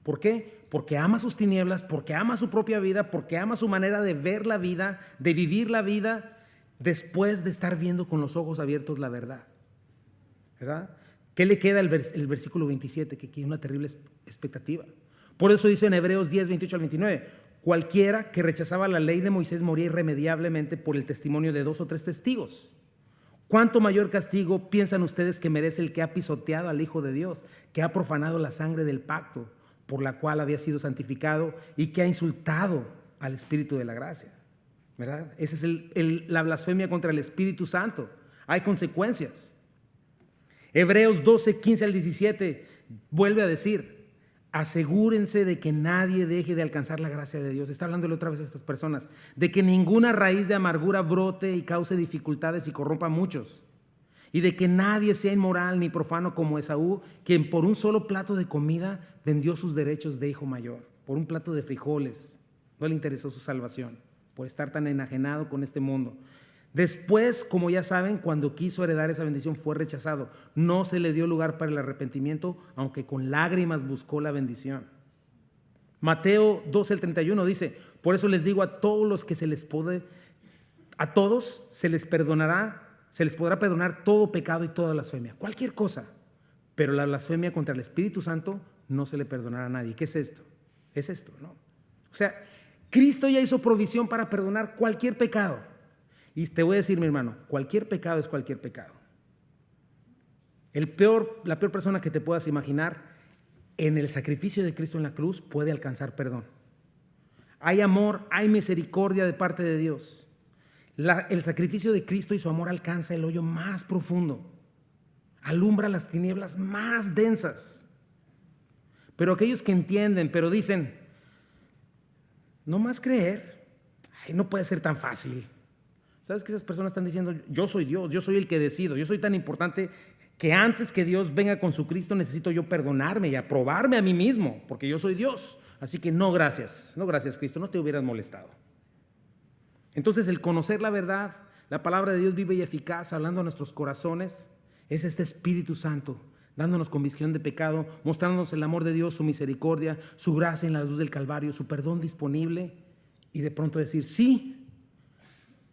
¿Por qué? Porque ama sus tinieblas, porque ama su propia vida, porque ama su manera de ver la vida, de vivir la vida, después de estar viendo con los ojos abiertos la verdad. ¿Verdad? ¿Qué le queda el versículo 27? Que tiene una terrible expectativa. Por eso dice en Hebreos 10, 28 al 29, cualquiera que rechazaba la ley de Moisés moría irremediablemente por el testimonio de 2 o 3 testigos. ¿Cuánto mayor castigo piensan ustedes que merece el que ha pisoteado al Hijo de Dios, que ha profanado la sangre del pacto por la cual había sido santificado y que ha insultado al Espíritu de la gracia? ¿Verdad? Esa es la blasfemia contra el Espíritu Santo. Hay consecuencias. Hebreos 12, 15 al 17 vuelve a decir, asegúrense de que nadie deje de alcanzar la gracia de Dios. Está hablándole otra vez a estas personas, de que ninguna raíz de amargura brote y cause dificultades y corrompa a muchos, y de que nadie sea inmoral ni profano como Esaú, quien por un solo plato de comida vendió sus derechos de hijo mayor, por un plato de frijoles. No le interesó su salvación, por estar tan enajenado con este mundo. Después, como ya saben, cuando quiso heredar esa bendición fue rechazado. No se le dio lugar para el arrepentimiento, aunque con lágrimas buscó la bendición. Mateo 12, el 31 dice, por eso les digo a todos los que a todos se les podrá perdonar todo pecado y toda blasfemia, cualquier cosa, pero la blasfemia contra el Espíritu Santo no se le perdonará a nadie. ¿Qué es esto? Es esto, ¿no? O sea, Cristo ya hizo provisión para perdonar cualquier pecado. Y te voy a decir, mi hermano, cualquier pecado es cualquier pecado. La peor persona que te puedas imaginar en el sacrificio de Cristo en la cruz puede alcanzar perdón. Hay amor, hay misericordia de parte de Dios. El sacrificio de Cristo y su amor alcanza el hoyo más profundo, alumbra las tinieblas más densas. Pero aquellos que entienden, pero dicen, no más creer, no puede ser tan fácil. ¿Sabes que esas personas están diciendo, yo soy Dios, yo soy el que decido, yo soy tan importante que antes que Dios venga con su Cristo necesito yo perdonarme y aprobarme a mí mismo, porque yo soy Dios? Así que no gracias Cristo, no te hubieras molestado. Entonces el conocer la verdad, la palabra de Dios viva y eficaz, hablando a nuestros corazones, es este Espíritu Santo, dándonos convicción de pecado, mostrándonos el amor de Dios, su misericordia, su gracia en la luz del Calvario, su perdón disponible, y de pronto decir, sí,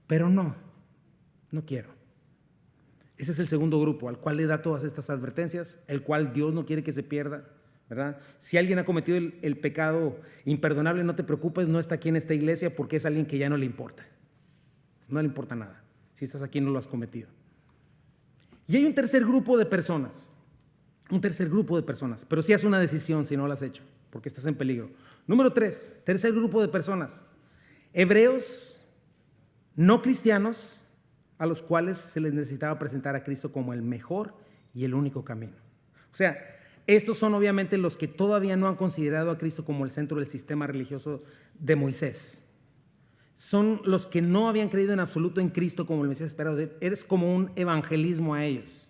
pero no quiero. Ese es el segundo grupo al cual le da todas estas advertencias, el cual Dios no quiere que se pierda, ¿verdad? Si alguien ha cometido el pecado imperdonable, no te preocupes, no está aquí en esta iglesia porque es alguien que ya no le importa. No le importa nada. Si estás aquí no lo has cometido. Y hay un tercer grupo de personas, pero sí haz una decisión si no lo has hecho, porque estás en peligro. Número 3, tercer grupo de personas, hebreos no cristianos, a los cuales se les necesitaba presentar a Cristo como el mejor y el único camino. O sea, estos son obviamente los que todavía no han considerado a Cristo como el centro del sistema religioso de Moisés. Son los que no habían creído en absoluto en Cristo como el Mesías esperado. Eres como un evangelismo a ellos.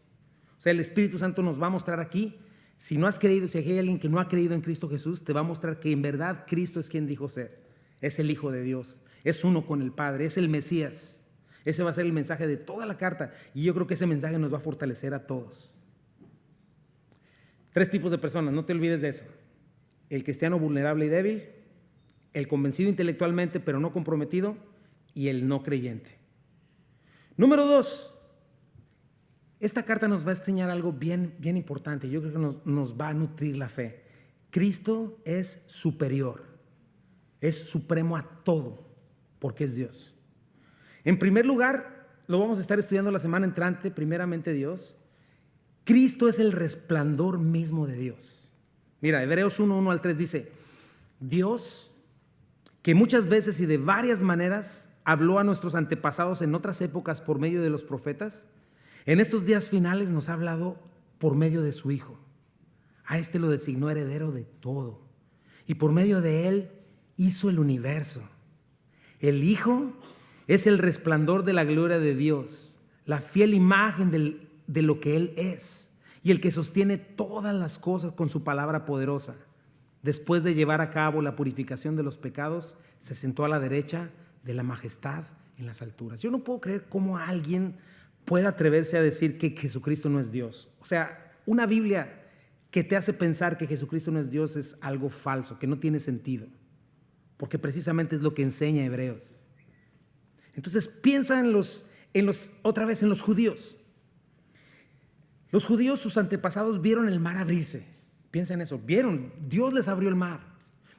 O sea, el Espíritu Santo nos va a mostrar aquí, si no has creído, si hay alguien que no ha creído en Cristo Jesús, te va a mostrar que en verdad Cristo es quien dijo ser. Es el Hijo de Dios. Es uno con el Padre, es el Mesías. Ese va a ser el mensaje de toda la carta y yo creo que ese mensaje nos va a fortalecer a todos. 3 tipos de personas, no te olvides de eso. El cristiano vulnerable y débil, el convencido intelectualmente pero no comprometido y el no creyente. Número 2, esta carta nos va a enseñar algo bien importante. Yo creo que nos va a nutrir la fe. Cristo es superior, es supremo a todo. Porque es Dios. En primer lugar, lo vamos a estar estudiando la semana entrante, primeramente Dios. Cristo es el resplandor mismo de Dios. Mira, Hebreos 1, 1 al 3 dice, Dios, que muchas veces y de varias maneras habló a nuestros antepasados en otras épocas por medio de los profetas, en estos días finales nos ha hablado por medio de su Hijo. A este lo designó heredero de todo, y por medio de él hizo el universo. El Hijo es el resplandor de la gloria de Dios, la fiel imagen de lo que Él es y el que sostiene todas las cosas con su palabra poderosa. Después de llevar a cabo la purificación de los pecados, se sentó a la derecha de la majestad en las alturas. Yo no puedo creer cómo alguien puede atreverse a decir que Jesucristo no es Dios. O sea, una Biblia que te hace pensar que Jesucristo no es Dios es algo falso, que no tiene sentido, porque precisamente es lo que enseña Hebreos. Entonces piensa otra vez en los judíos. Los judíos, sus antepasados, vieron el mar abrirse. Piensa en eso. Vieron, Dios les abrió el mar.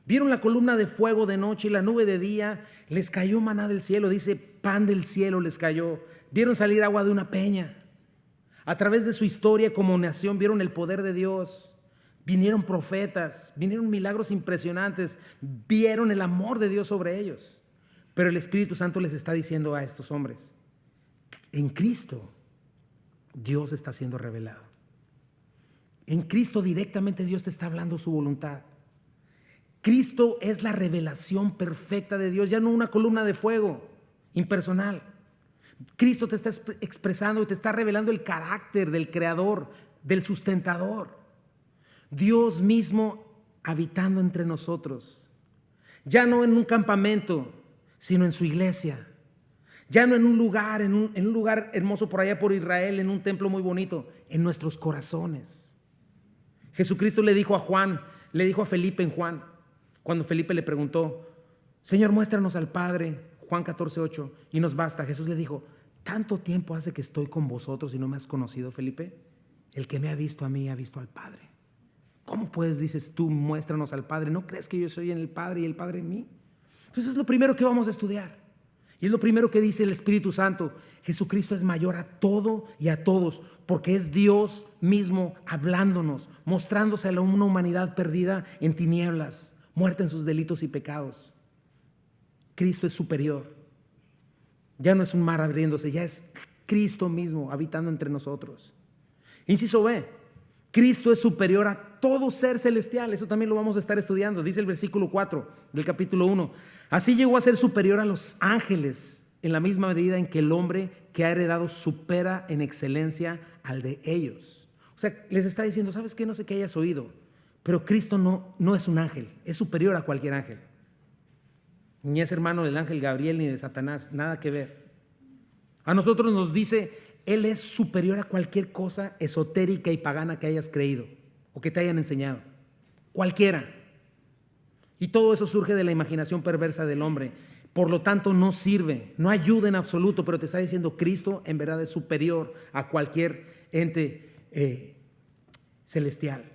Vieron la columna de fuego de noche y la nube de día. Les cayó maná del cielo. Dice, pan del cielo les cayó. Vieron salir agua de una peña. A través de su historia como nación vieron el poder de Dios. Vinieron profetas, vinieron milagros impresionantes. Vieron el amor de Dios sobre ellos. Pero el Espíritu Santo les está diciendo a estos hombres, en Cristo Dios está siendo revelado. En Cristo directamente Dios te está hablando su voluntad. Cristo es la revelación perfecta de Dios, ya no una columna de fuego impersonal. Cristo te está expresando y te está revelando el carácter del Creador, del sustentador. Dios mismo habitando entre nosotros. Ya no en un campamento, sino en su iglesia. Ya no en un lugar, en un lugar hermoso por allá por Israel, en un templo muy bonito, en nuestros corazones. Jesucristo le dijo a Juan, le dijo a Felipe en Juan, cuando Felipe le preguntó, Señor, muéstranos al Padre, Juan 14:8, y nos basta. Jesús le dijo, ¿tanto tiempo hace que estoy con vosotros y no me has conocido, Felipe? El que me ha visto a mí ha visto al Padre. ¿Cómo pues dices tú, muéstranos al Padre? ¿No crees que yo soy en el Padre y el Padre en mí? Entonces es lo primero que vamos a estudiar. Y es lo primero que dice el Espíritu Santo. Jesucristo es mayor a todo y a todos, porque es Dios mismo hablándonos, mostrándose a una humanidad perdida en tinieblas, muerta en sus delitos y pecados. Cristo es superior. Ya no es un mar abriéndose, ya es Cristo mismo habitando entre nosotros. Inciso B, Cristo es superior a todo ser celestial. Eso también lo vamos a estar estudiando. Dice el versículo 4 del capítulo 1. Así llegó a ser superior a los ángeles en la misma medida en que el hombre que ha heredado supera en excelencia al de ellos. O sea, les está diciendo, ¿sabes qué? No sé qué hayas oído, pero Cristo no es un ángel, es superior a cualquier ángel. Ni es hermano del ángel Gabriel ni de Satanás, nada que ver. A nosotros nos dice, Él es superior a cualquier cosa esotérica y pagana que hayas creído o que te hayan enseñado. Cualquiera. Y todo eso surge de la imaginación perversa del hombre. Por lo tanto, no sirve, no ayuda en absoluto, pero te está diciendo Cristo en verdad es superior a cualquier ente celestial.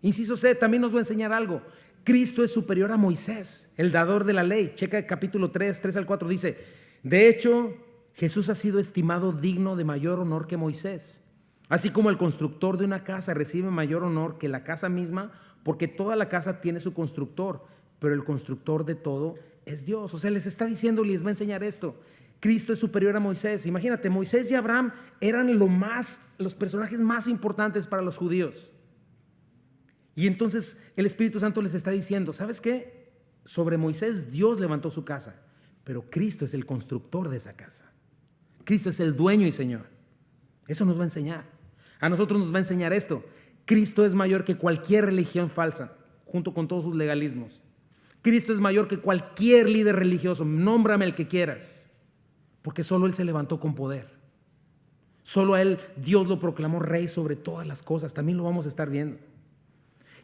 Inciso C, también nos va a enseñar algo. Cristo es superior a Moisés, el dador de la ley. Checa el capítulo 3 al 4, dice, de hecho, Jesús ha sido estimado digno de mayor honor que Moisés. Así como el constructor de una casa recibe mayor honor que la casa misma, porque toda la casa tiene su constructor, pero el constructor de todo es Dios. O sea, les está diciendo, les va a enseñar esto. Cristo es superior a Moisés. Imagínate, Moisés y Abraham eran los personajes más importantes para los judíos. Y entonces el Espíritu Santo les está diciendo, ¿sabes qué? Sobre Moisés Dios levantó su casa, pero Cristo es el constructor de esa casa. Cristo es el dueño y Señor. Eso nos va a enseñar. A nosotros nos va a enseñar esto. Cristo es mayor que cualquier religión falsa, junto con todos sus legalismos. Cristo es mayor que cualquier líder religioso. Nómbrame el que quieras, porque solo Él se levantó con poder. Solo a Él Dios lo proclamó rey sobre todas las cosas. También lo vamos a estar viendo.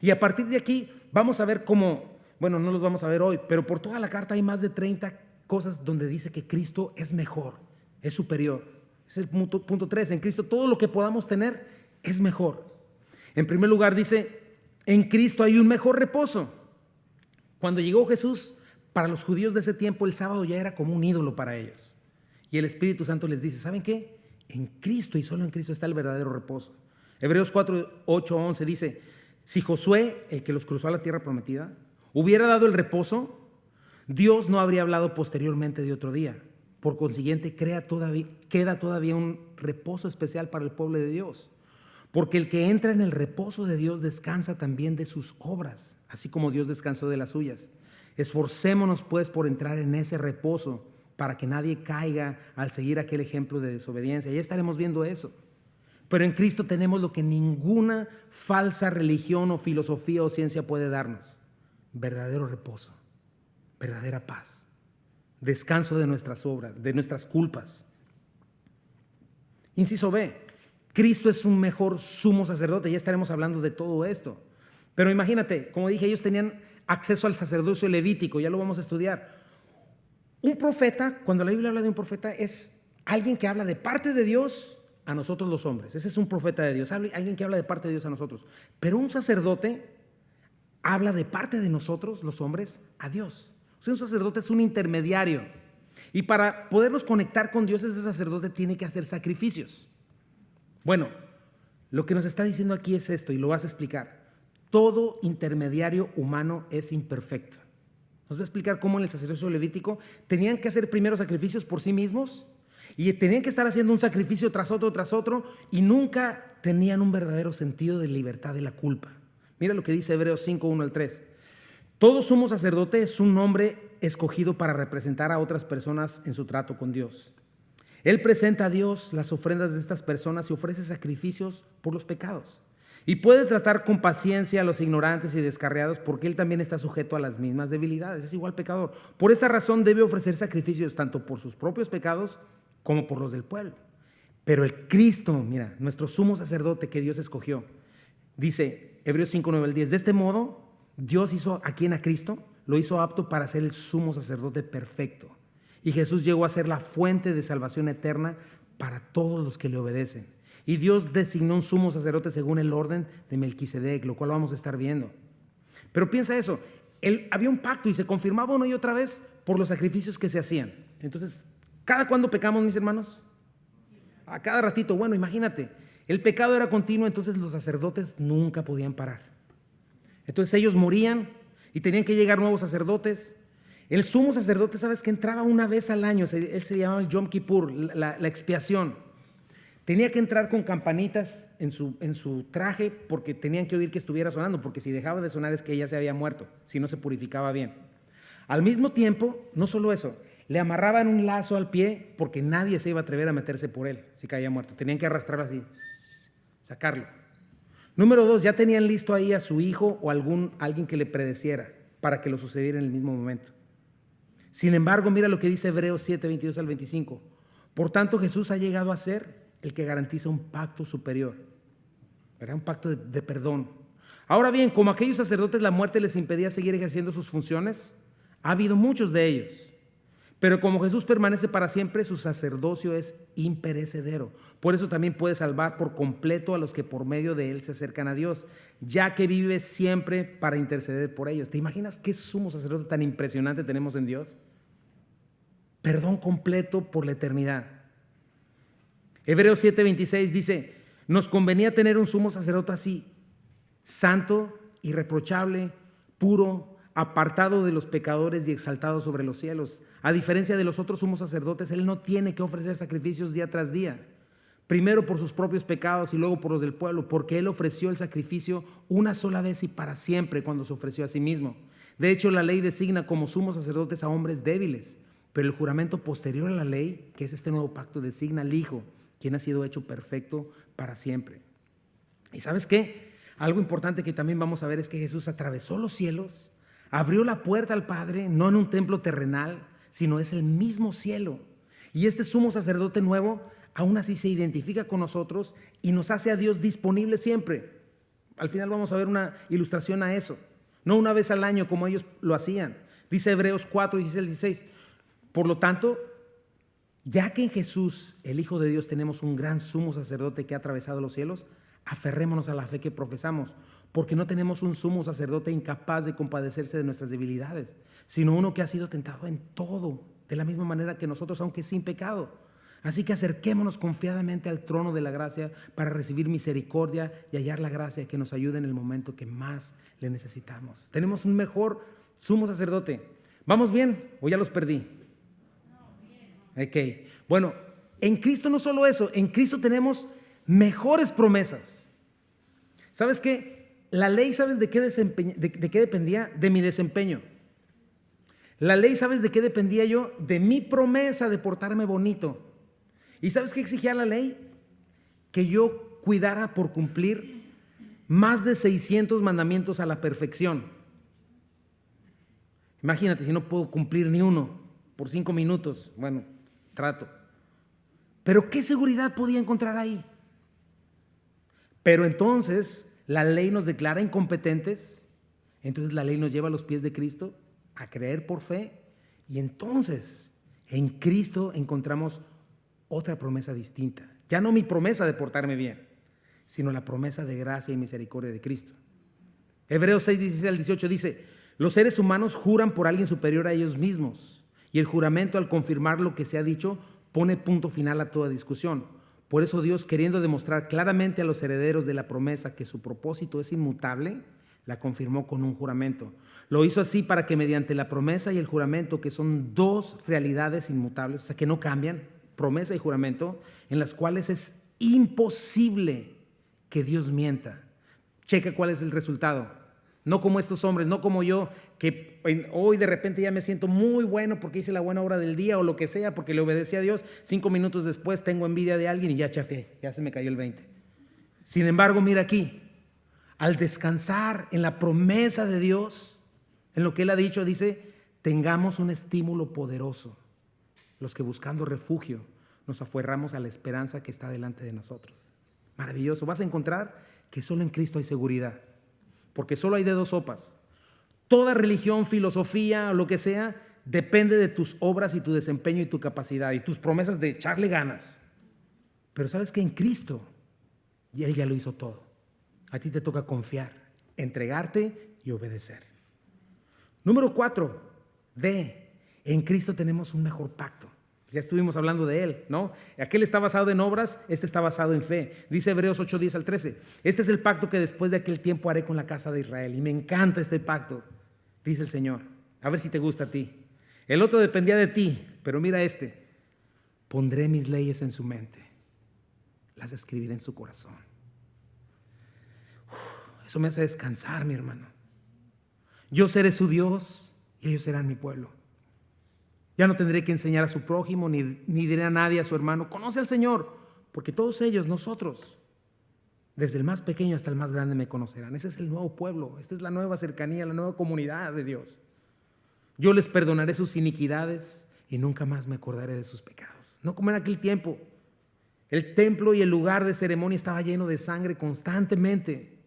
Y a partir de aquí vamos a ver cómo, bueno, no los vamos a ver hoy, pero por toda la carta hay más de 30 cosas donde dice que Cristo es mejor, es superior. Es el punto 3. En Cristo todo lo que podamos tener es mejor. En primer lugar dice, en Cristo hay un mejor reposo. Cuando llegó Jesús, para los judíos de ese tiempo el sábado ya era como un ídolo para ellos. Y el Espíritu Santo les dice, ¿saben qué? En Cristo y solo en Cristo está el verdadero reposo. Hebreos 4:8-11 dice, si Josué, el que los cruzó a la tierra prometida, hubiera dado el reposo, Dios no habría hablado posteriormente de otro día. Por consiguiente, queda todavía un reposo especial para el pueblo de Dios. Porque el que entra en el reposo de Dios descansa también de sus obras, así como Dios descansó de las suyas. Esforcémonos pues por entrar en ese reposo para que nadie caiga al seguir aquel ejemplo de desobediencia. Ya estaremos viendo eso. Pero en Cristo tenemos lo que ninguna falsa religión o filosofía o ciencia puede darnos. Verdadero reposo, verdadera paz, descanso de nuestras obras, de nuestras culpas. Inciso B, Cristo es un mejor sumo sacerdote. Ya estaremos hablando de todo esto. Pero imagínate, como dije, ellos tenían acceso al sacerdocio levítico, ya lo vamos a estudiar. Un profeta, cuando la Biblia habla de un profeta, es alguien que habla de parte de Dios a nosotros los hombres. Ese es un profeta de Dios, alguien que habla de parte de Dios a nosotros. Pero un sacerdote habla de parte de nosotros, los hombres, a Dios. O sea, un sacerdote es un intermediario. Y para podernos conectar con Dios, ese sacerdote tiene que hacer sacrificios. Bueno, lo que nos está diciendo aquí es esto, y lo vas a explicar. Todo intermediario humano es imperfecto. Nos va a explicar cómo en el sacerdocio levítico tenían que hacer primero sacrificios por sí mismos y tenían que estar haciendo un sacrificio tras otro y nunca tenían un verdadero sentido de libertad de la culpa. Mira lo que dice Hebreos 5, 1 al 3. Todo sumo sacerdote es un hombre escogido para representar a otras personas en su trato con Dios. Él presenta a Dios las ofrendas de estas personas y ofrece sacrificios por los pecados. Y puede tratar con paciencia a los ignorantes y descarriados porque él también está sujeto a las mismas debilidades. Es igual pecador. Por esta razón debe ofrecer sacrificios tanto por sus propios pecados como por los del pueblo. Pero el Cristo, mira, nuestro sumo sacerdote que Dios escogió, dice Hebreos 5, 9 al 10, de este modo Dios hizo a quien a Cristo, lo hizo apto para ser el sumo sacerdote perfecto. Y Jesús llegó a ser la fuente de salvación eterna para todos los que le obedecen. Y Dios designó un sumo sacerdote según el orden de Melquisedec, lo cual vamos a estar viendo. Pero piensa eso, había un pacto y se confirmaba una y otra vez por los sacrificios que se hacían. Entonces, ¿cada cuándo pecamos, mis hermanos? A cada ratito. Bueno, imagínate, el pecado era continuo, entonces los sacerdotes nunca podían parar. Entonces ellos morían y tenían que llegar nuevos sacerdotes. El sumo sacerdote, ¿sabes? Que entraba una vez al año, él se llamaba el Yom Kippur, la expiación. Tenía que entrar con campanitas en su traje porque tenían que oír que estuviera sonando, porque si dejaba de sonar es que ya se había muerto, si no se purificaba bien. Al mismo tiempo, no solo eso, le amarraban un lazo al pie porque nadie se iba a atrever a meterse por él si caía muerto. Tenían que arrastrarlo así, sacarlo. Número 2, ya tenían listo ahí a su hijo o alguien que le predeciera para que lo sucediera en el mismo momento. Sin embargo, mira lo que dice Hebreos 7, 22 al 25. Por tanto, Jesús ha llegado a ser el que garantiza un pacto superior, ¿verdad? Un pacto de perdón. Ahora bien, como a aquellos sacerdotes la muerte les impedía seguir ejerciendo sus funciones, ha habido muchos de ellos. Pero como Jesús permanece para siempre, su sacerdocio es imperecedero. Por eso también puede salvar por completo a los que por medio de él se acercan a Dios, ya que vive siempre para interceder por ellos. ¿Te imaginas qué sumo sacerdote tan impresionante tenemos en Dios? Perdón completo por la eternidad. Hebreos 7:26 dice, nos convenía tener un sumo sacerdote así, santo, irreprochable, puro, apartado de los pecadores y exaltado sobre los cielos. A diferencia de los otros sumos sacerdotes, él no tiene que ofrecer sacrificios día tras día, primero por sus propios pecados y luego por los del pueblo, porque él ofreció el sacrificio una sola vez y para siempre cuando se ofreció a sí mismo. De hecho, la ley designa como sumos sacerdotes a hombres débiles, pero el juramento posterior a la ley, que es este nuevo pacto, designa al Hijo, quien ha sido hecho perfecto para siempre. ¿Y sabes qué? Algo importante que también vamos a ver es que Jesús atravesó los cielos, abrió la puerta al Padre, no en un templo terrenal, sino es el mismo cielo. Y este sumo sacerdote nuevo aún así se identifica con nosotros y nos hace a Dios disponible siempre. Al final vamos a ver una ilustración a eso. No una vez al año como ellos lo hacían. Dice Hebreos 4, 16, 16. Por lo tanto, ya que en Jesús, el Hijo de Dios, tenemos un gran sumo sacerdote que ha atravesado los cielos, aferrémonos a la fe que profesamos, porque no tenemos un sumo sacerdote incapaz de compadecerse de nuestras debilidades, sino uno que ha sido tentado en todo, de la misma manera que nosotros, aunque sin pecado. Así que acerquémonos confiadamente al trono de la gracia para recibir misericordia y hallar la gracia que nos ayude en el momento que más le necesitamos. Tenemos un mejor sumo sacerdote. ¿Vamos bien o ya los perdí? Ok, bueno, en Cristo no solo eso, en Cristo tenemos mejores promesas. ¿Sabes qué? La ley, ¿sabes de qué dependía? De mi desempeño. La ley, ¿sabes de qué dependía yo? De mi promesa de portarme bonito. ¿Y sabes qué exigía la ley? Que yo cuidara por cumplir más de 600 mandamientos a la perfección. Imagínate si no puedo cumplir ni uno por 5 minutos, bueno, trato. Pero ¿qué seguridad podía encontrar ahí? Pero entonces la ley nos declara incompetentes. Entonces la ley nos lleva a los pies de Cristo a creer por fe. Y entonces en Cristo encontramos otra promesa distinta. Ya no mi promesa de portarme bien, sino la promesa de gracia y misericordia de Cristo. Hebreos 6, 16 al 18 dice: los seres humanos juran por alguien superior a ellos mismos, y el juramento, al confirmar lo que se ha dicho, pone punto final a toda discusión. Por eso Dios, queriendo demostrar claramente a los herederos de la promesa que su propósito es inmutable, la confirmó con un juramento. Lo hizo así para que mediante la promesa y el juramento, que son dos realidades inmutables, o sea que no cambian, promesa y juramento, en las cuales es imposible que Dios mienta. Checa cuál es el resultado. No como estos hombres, no como yo, que hoy de repente ya me siento muy bueno porque hice la buena obra del día o lo que sea, porque le obedecí a Dios. 5 minutos después tengo envidia de alguien y ya chafé, ya se me cayó el 20. Sin embargo, mira aquí, al descansar en la promesa de Dios, en lo que Él ha dicho, dice: tengamos un estímulo poderoso, los que buscando refugio nos aferramos a la esperanza que está delante de nosotros. Maravilloso. Vas a encontrar que solo en Cristo hay seguridad. Porque solo hay de dos sopas. Toda religión, filosofía o lo que sea depende de tus obras y tu desempeño y tu capacidad y tus promesas de echarle ganas. Pero sabes que en Cristo Él ya lo hizo todo. A ti te toca confiar, entregarte y obedecer. Número 4, en Cristo tenemos un mejor pacto. Ya estuvimos hablando de Él, ¿no? Aquel está basado en obras, este está basado en fe. Dice Hebreos 8, 10 al 13. Este es el pacto que después de aquel tiempo haré con la casa de Israel. Y me encanta este pacto, dice el Señor. A ver si te gusta a ti. El otro dependía de ti, pero mira este. Pondré mis leyes en su mente, las escribiré en su corazón. Eso me hace descansar, mi hermano. Yo seré su Dios y ellos serán mi pueblo. Ya no tendré que enseñar a su prójimo, ni diré a nadie, a su hermano: conoce al Señor, porque todos ellos, nosotros, desde el más pequeño hasta el más grande, me conocerán. Ese es el nuevo pueblo, esta es la nueva cercanía, la nueva comunidad de Dios. Yo les perdonaré sus iniquidades y nunca más me acordaré de sus pecados. No como en aquel tiempo. El templo y el lugar de ceremonia estaba lleno de sangre constantemente.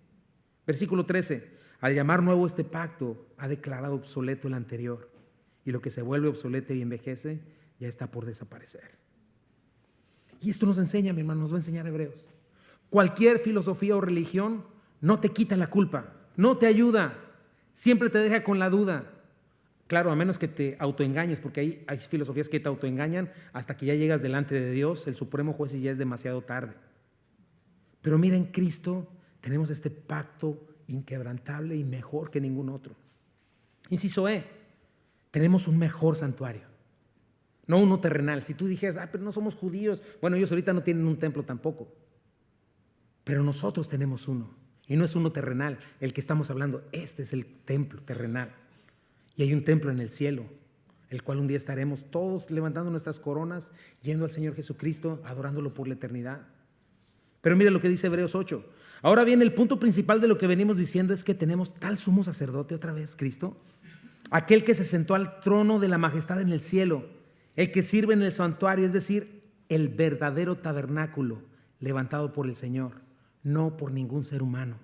Versículo 13. Al llamar nuevo este pacto, ha declarado obsoleto el anterior. Y lo que se vuelve obsoleto y envejece ya está por desaparecer. Y esto nos enseña, mi hermano, nos va a enseñar Hebreos. Cualquier filosofía o religión no te quita la culpa, no te ayuda, siempre te deja con la duda. Claro, a menos que te autoengañes, porque hay filosofías que te autoengañan hasta que ya llegas delante de Dios, el supremo juez, y ya es demasiado tarde. Pero mira, en Cristo tenemos este pacto inquebrantable y mejor que ningún otro. Inciso E. Tenemos un mejor santuario, no uno terrenal. Si tú dijeras: pero no somos judíos, bueno, ellos ahorita no tienen un templo tampoco, pero nosotros tenemos uno, y no es uno terrenal el que estamos hablando. Este es el templo terrenal, y hay un templo en el cielo, el cual un día estaremos todos levantando nuestras coronas, yendo al Señor Jesucristo, adorándolo por la eternidad. Pero mira lo que dice Hebreos 8. Ahora bien, el punto principal de lo que venimos diciendo es que tenemos tal sumo sacerdote, otra vez Cristo, aquel que se sentó al trono de la majestad en el cielo, el que sirve en el santuario, es decir, el verdadero tabernáculo levantado por el Señor, no por ningún ser humano.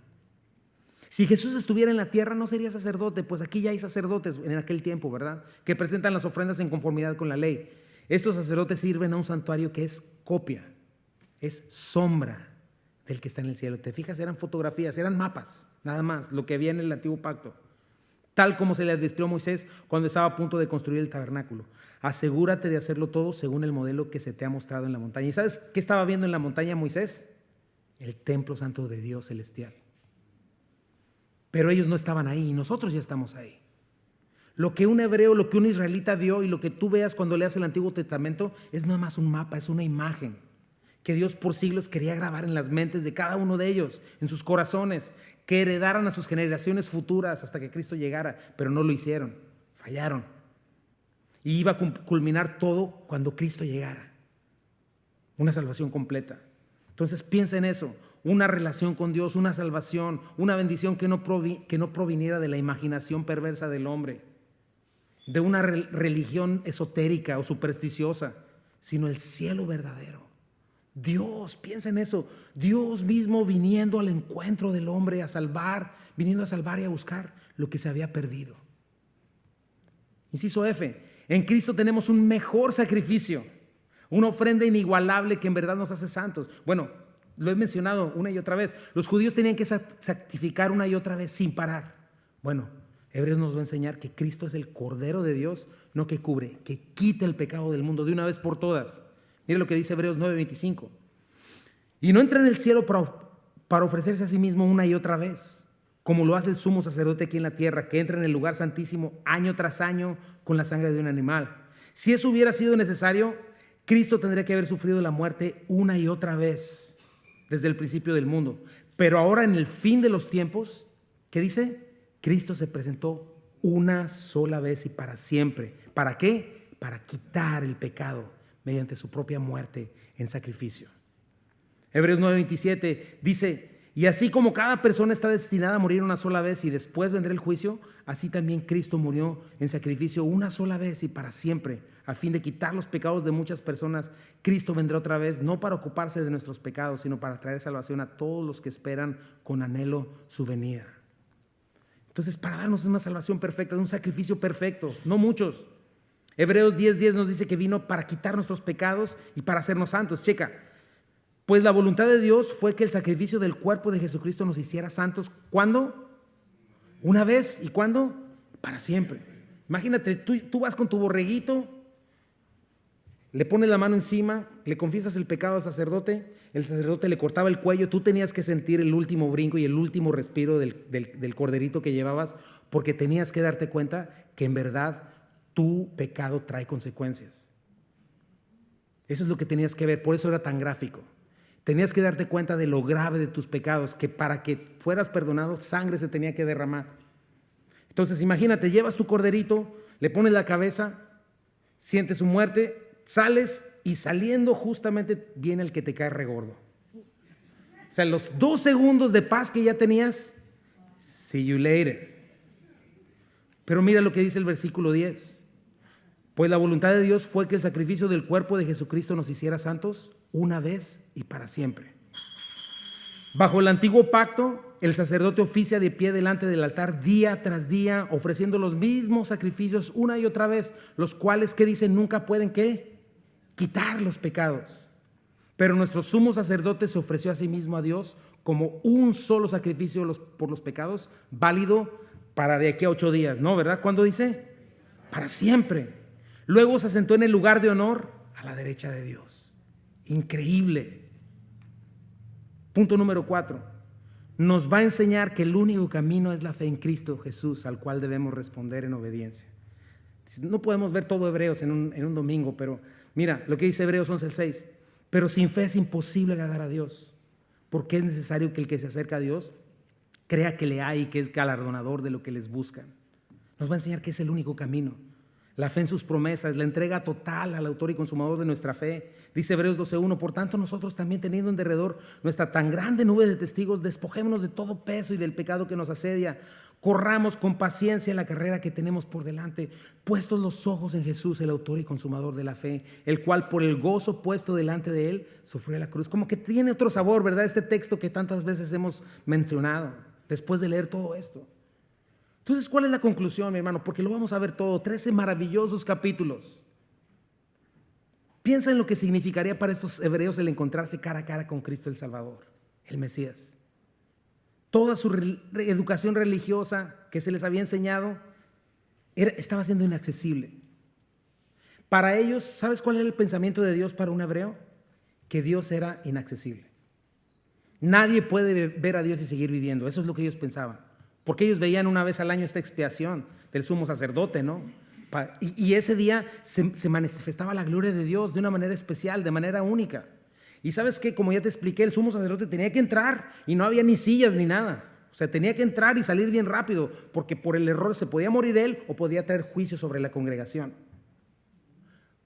Si Jesús estuviera en la tierra, no sería sacerdote, pues aquí ya hay sacerdotes en aquel tiempo, ¿verdad?, que presentan las ofrendas en conformidad con la ley. Estos sacerdotes sirven a un santuario que es copia, es sombra del que está en el cielo. Te fijas, eran fotografías, eran mapas, nada más, lo que había en el antiguo pacto. Tal como se le advirtió a Moisés cuando estaba a punto de construir el tabernáculo. Asegúrate de hacerlo todo según el modelo que se te ha mostrado en la montaña. ¿Y sabes qué estaba viendo en la montaña Moisés? El templo santo de Dios celestial. Pero ellos no estaban ahí y nosotros ya estamos ahí. Lo que un hebreo, lo que un israelita vio y lo que tú veas cuando leas el Antiguo Testamento es nada más un mapa, es una imagen que Dios por siglos quería grabar en las mentes de cada uno de ellos, en sus corazones, que heredaran a sus generaciones futuras hasta que Cristo llegara, pero no lo hicieron, fallaron. Y iba a culminar todo cuando Cristo llegara, una salvación completa. Entonces piensa en eso, una relación con Dios, una salvación, una bendición que no proviniera de la imaginación perversa del hombre, de una religión esotérica o supersticiosa, sino el cielo verdadero, Dios, piensa en eso. Dios mismo viniendo al encuentro del hombre a salvar, viniendo a salvar y a buscar lo que se había perdido. Inciso F, en Cristo tenemos un mejor sacrificio, una ofrenda inigualable que en verdad nos hace santos. Bueno, lo he mencionado una y otra vez. Los judíos tenían que sacrificar una y otra vez sin parar. Bueno, Hebreos nos va a enseñar que Cristo es el Cordero de Dios, no que cubre, que quita el pecado del mundo de una vez por todas. Mire lo que dice Hebreos 9:25. Y no entra en el cielo para ofrecerse a sí mismo una y otra vez, como lo hace el sumo sacerdote aquí en la tierra, que entra en el lugar santísimo año tras año con la sangre de un animal. Si eso hubiera sido necesario, Cristo tendría que haber sufrido la muerte una y otra vez desde el principio del mundo. Pero ahora en el fin de los tiempos, ¿qué dice? Cristo se presentó una sola vez y para siempre. ¿Para qué? Para quitar el pecado mediante su propia muerte en sacrificio. Hebreos 9:27 dice, y así como cada persona está destinada a morir una sola vez y después vendrá el juicio, así también Cristo murió en sacrificio una sola vez y para siempre, a fin de quitar los pecados de muchas personas. Cristo vendrá otra vez, no para ocuparse de nuestros pecados, sino para traer salvación a todos los que esperan con anhelo su venida. Entonces, para darnos una salvación perfecta, un sacrificio perfecto, no muchos. Hebreos 10:10 nos dice que vino para quitar nuestros pecados y para hacernos santos. Checa. Pues la voluntad de Dios fue que el sacrificio del cuerpo de Jesucristo nos hiciera santos. ¿Cuándo? Una vez. ¿Y cuándo? Para siempre. Imagínate, tú vas con tu borreguito, le pones la mano encima, le confiesas el pecado al sacerdote, el sacerdote le cortaba el cuello, tú tenías que sentir el último brinco y el último respiro del corderito que llevabas, porque tenías que darte cuenta que en verdad tu pecado trae consecuencias. Eso es lo que tenías que ver, por eso era tan gráfico. Tenías que darte cuenta de lo grave de tus pecados, que para que fueras perdonado, sangre se tenía que derramar. Entonces imagínate, llevas tu corderito, le pones la cabeza, sientes su muerte, sales y saliendo justamente viene el que te cae regordo. O sea, los 2 segundos de paz que ya tenías, see you later. Pero mira lo que dice el versículo 10. Pues la voluntad de Dios fue que el sacrificio del cuerpo de Jesucristo nos hiciera santos una vez y para siempre. Bajo el antiguo pacto, el sacerdote oficia de pie delante del altar día tras día, ofreciendo los mismos sacrificios una y otra vez, los cuales, ¿qué dicen? Nunca pueden, ¿qué? Quitar los pecados. Pero nuestro sumo sacerdote se ofreció a sí mismo a Dios como un solo sacrificio por los pecados, válido para de aquí a 8 días, ¿no? ¿Verdad? ¿Cuándo dice? Para siempre. Luego se sentó en el lugar de honor a la derecha de Dios. Increíble. Punto número 4. Nos va a enseñar que el único camino es la fe en Cristo Jesús, al cual debemos responder en obediencia. No podemos ver todo Hebreos en un domingo, pero mira lo que dice Hebreos 11:6. Pero sin fe es imposible agradar a Dios, porque es necesario que el que se acerca a Dios crea que le hay y que es galardonador de lo que les buscan. Nos va a enseñar que es el único camino. La fe en sus promesas, la entrega total al autor y consumador de nuestra fe. Dice Hebreos 12:1, por tanto nosotros también teniendo en derredor nuestra tan grande nube de testigos, despojémonos de todo peso y del pecado que nos asedia, corramos con paciencia la carrera que tenemos por delante, puestos los ojos en Jesús, el autor y consumador de la fe, el cual por el gozo puesto delante de él sufrió la cruz. Como que tiene otro sabor, ¿verdad? Este texto que tantas veces hemos mencionado después de leer todo esto. Entonces, ¿cuál es la conclusión, mi hermano? Porque lo vamos a ver todo, 13 maravillosos capítulos. Piensa en lo que significaría para estos hebreos el encontrarse cara a cara con Cristo el Salvador, el Mesías. Toda su educación religiosa que se les había enseñado estaba siendo inaccesible. Para ellos, ¿sabes cuál era el pensamiento de Dios para un hebreo? Que Dios era inaccesible. Nadie puede ver a Dios y seguir viviendo. Eso es lo que ellos pensaban. Porque ellos veían una vez al año esta expiación del sumo sacerdote, ¿no? Y ese día se manifestaba la gloria de Dios de una manera especial, de manera única. Y sabes que, como ya te expliqué, el sumo sacerdote tenía que entrar y no había ni sillas ni nada. O sea, tenía que entrar y salir bien rápido, porque por el error se podía morir él o podía traer juicio sobre la congregación.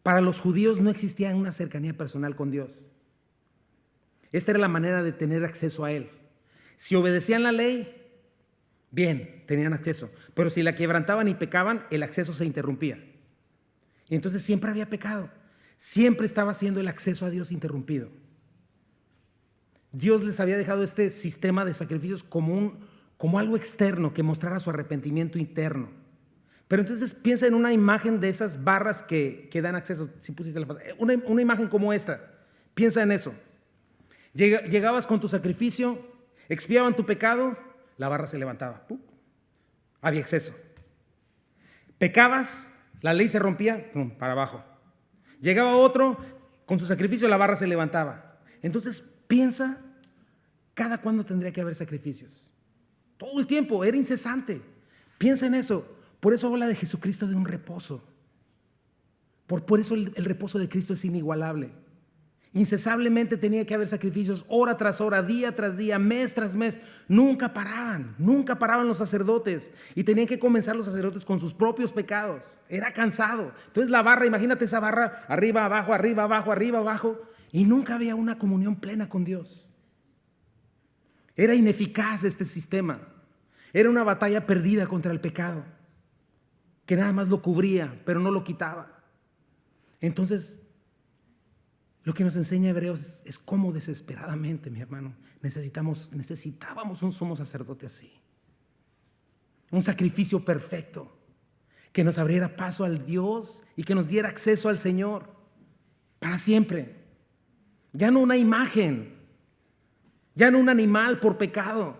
Para los judíos no existía una cercanía personal con Dios. Esta era la manera de tener acceso a él. Si obedecían la ley, bien, tenían acceso, pero si la quebrantaban y pecaban, el acceso se interrumpía. Y entonces siempre había pecado, siempre estaba siendo el acceso a Dios interrumpido. Dios les había dejado este sistema de sacrificios como algo externo que mostrara su arrepentimiento interno. Pero entonces piensa en una imagen de esas barras que dan acceso. Si pusiste la foto, una imagen como esta, piensa en eso. Llegabas con tu sacrificio, expiaban tu pecado, la barra se levantaba. ¡Pum! Había acceso. Pecabas, la ley se rompía, ¡pum!, para abajo. Llegaba otro, con su sacrificio la barra se levantaba. Entonces piensa, ¿cada cuándo tendría que haber sacrificios? Todo el tiempo, era incesante. Piensa en eso. Por eso habla de Jesucristo de un reposo. Por eso el reposo de Cristo es inigualable. Incesablemente tenía que haber sacrificios, hora tras hora, día tras día, mes tras mes. Nunca paraban los sacerdotes. Y tenían que comenzar los sacerdotes con sus propios pecados. Era cansado. Entonces la barra, imagínate esa barra, arriba, abajo, arriba, abajo, arriba, abajo. Y nunca había una comunión plena con Dios. Era ineficaz este sistema. Era una batalla perdida contra el pecado, que nada más lo cubría, pero no lo quitaba. Entonces, lo que nos enseña Hebreos es cómo desesperadamente, mi hermano, necesitábamos un sumo sacerdote así. Un sacrificio perfecto, que nos abriera paso al Dios y que nos diera acceso al Señor para siempre. Ya no una imagen, ya no un animal por pecado,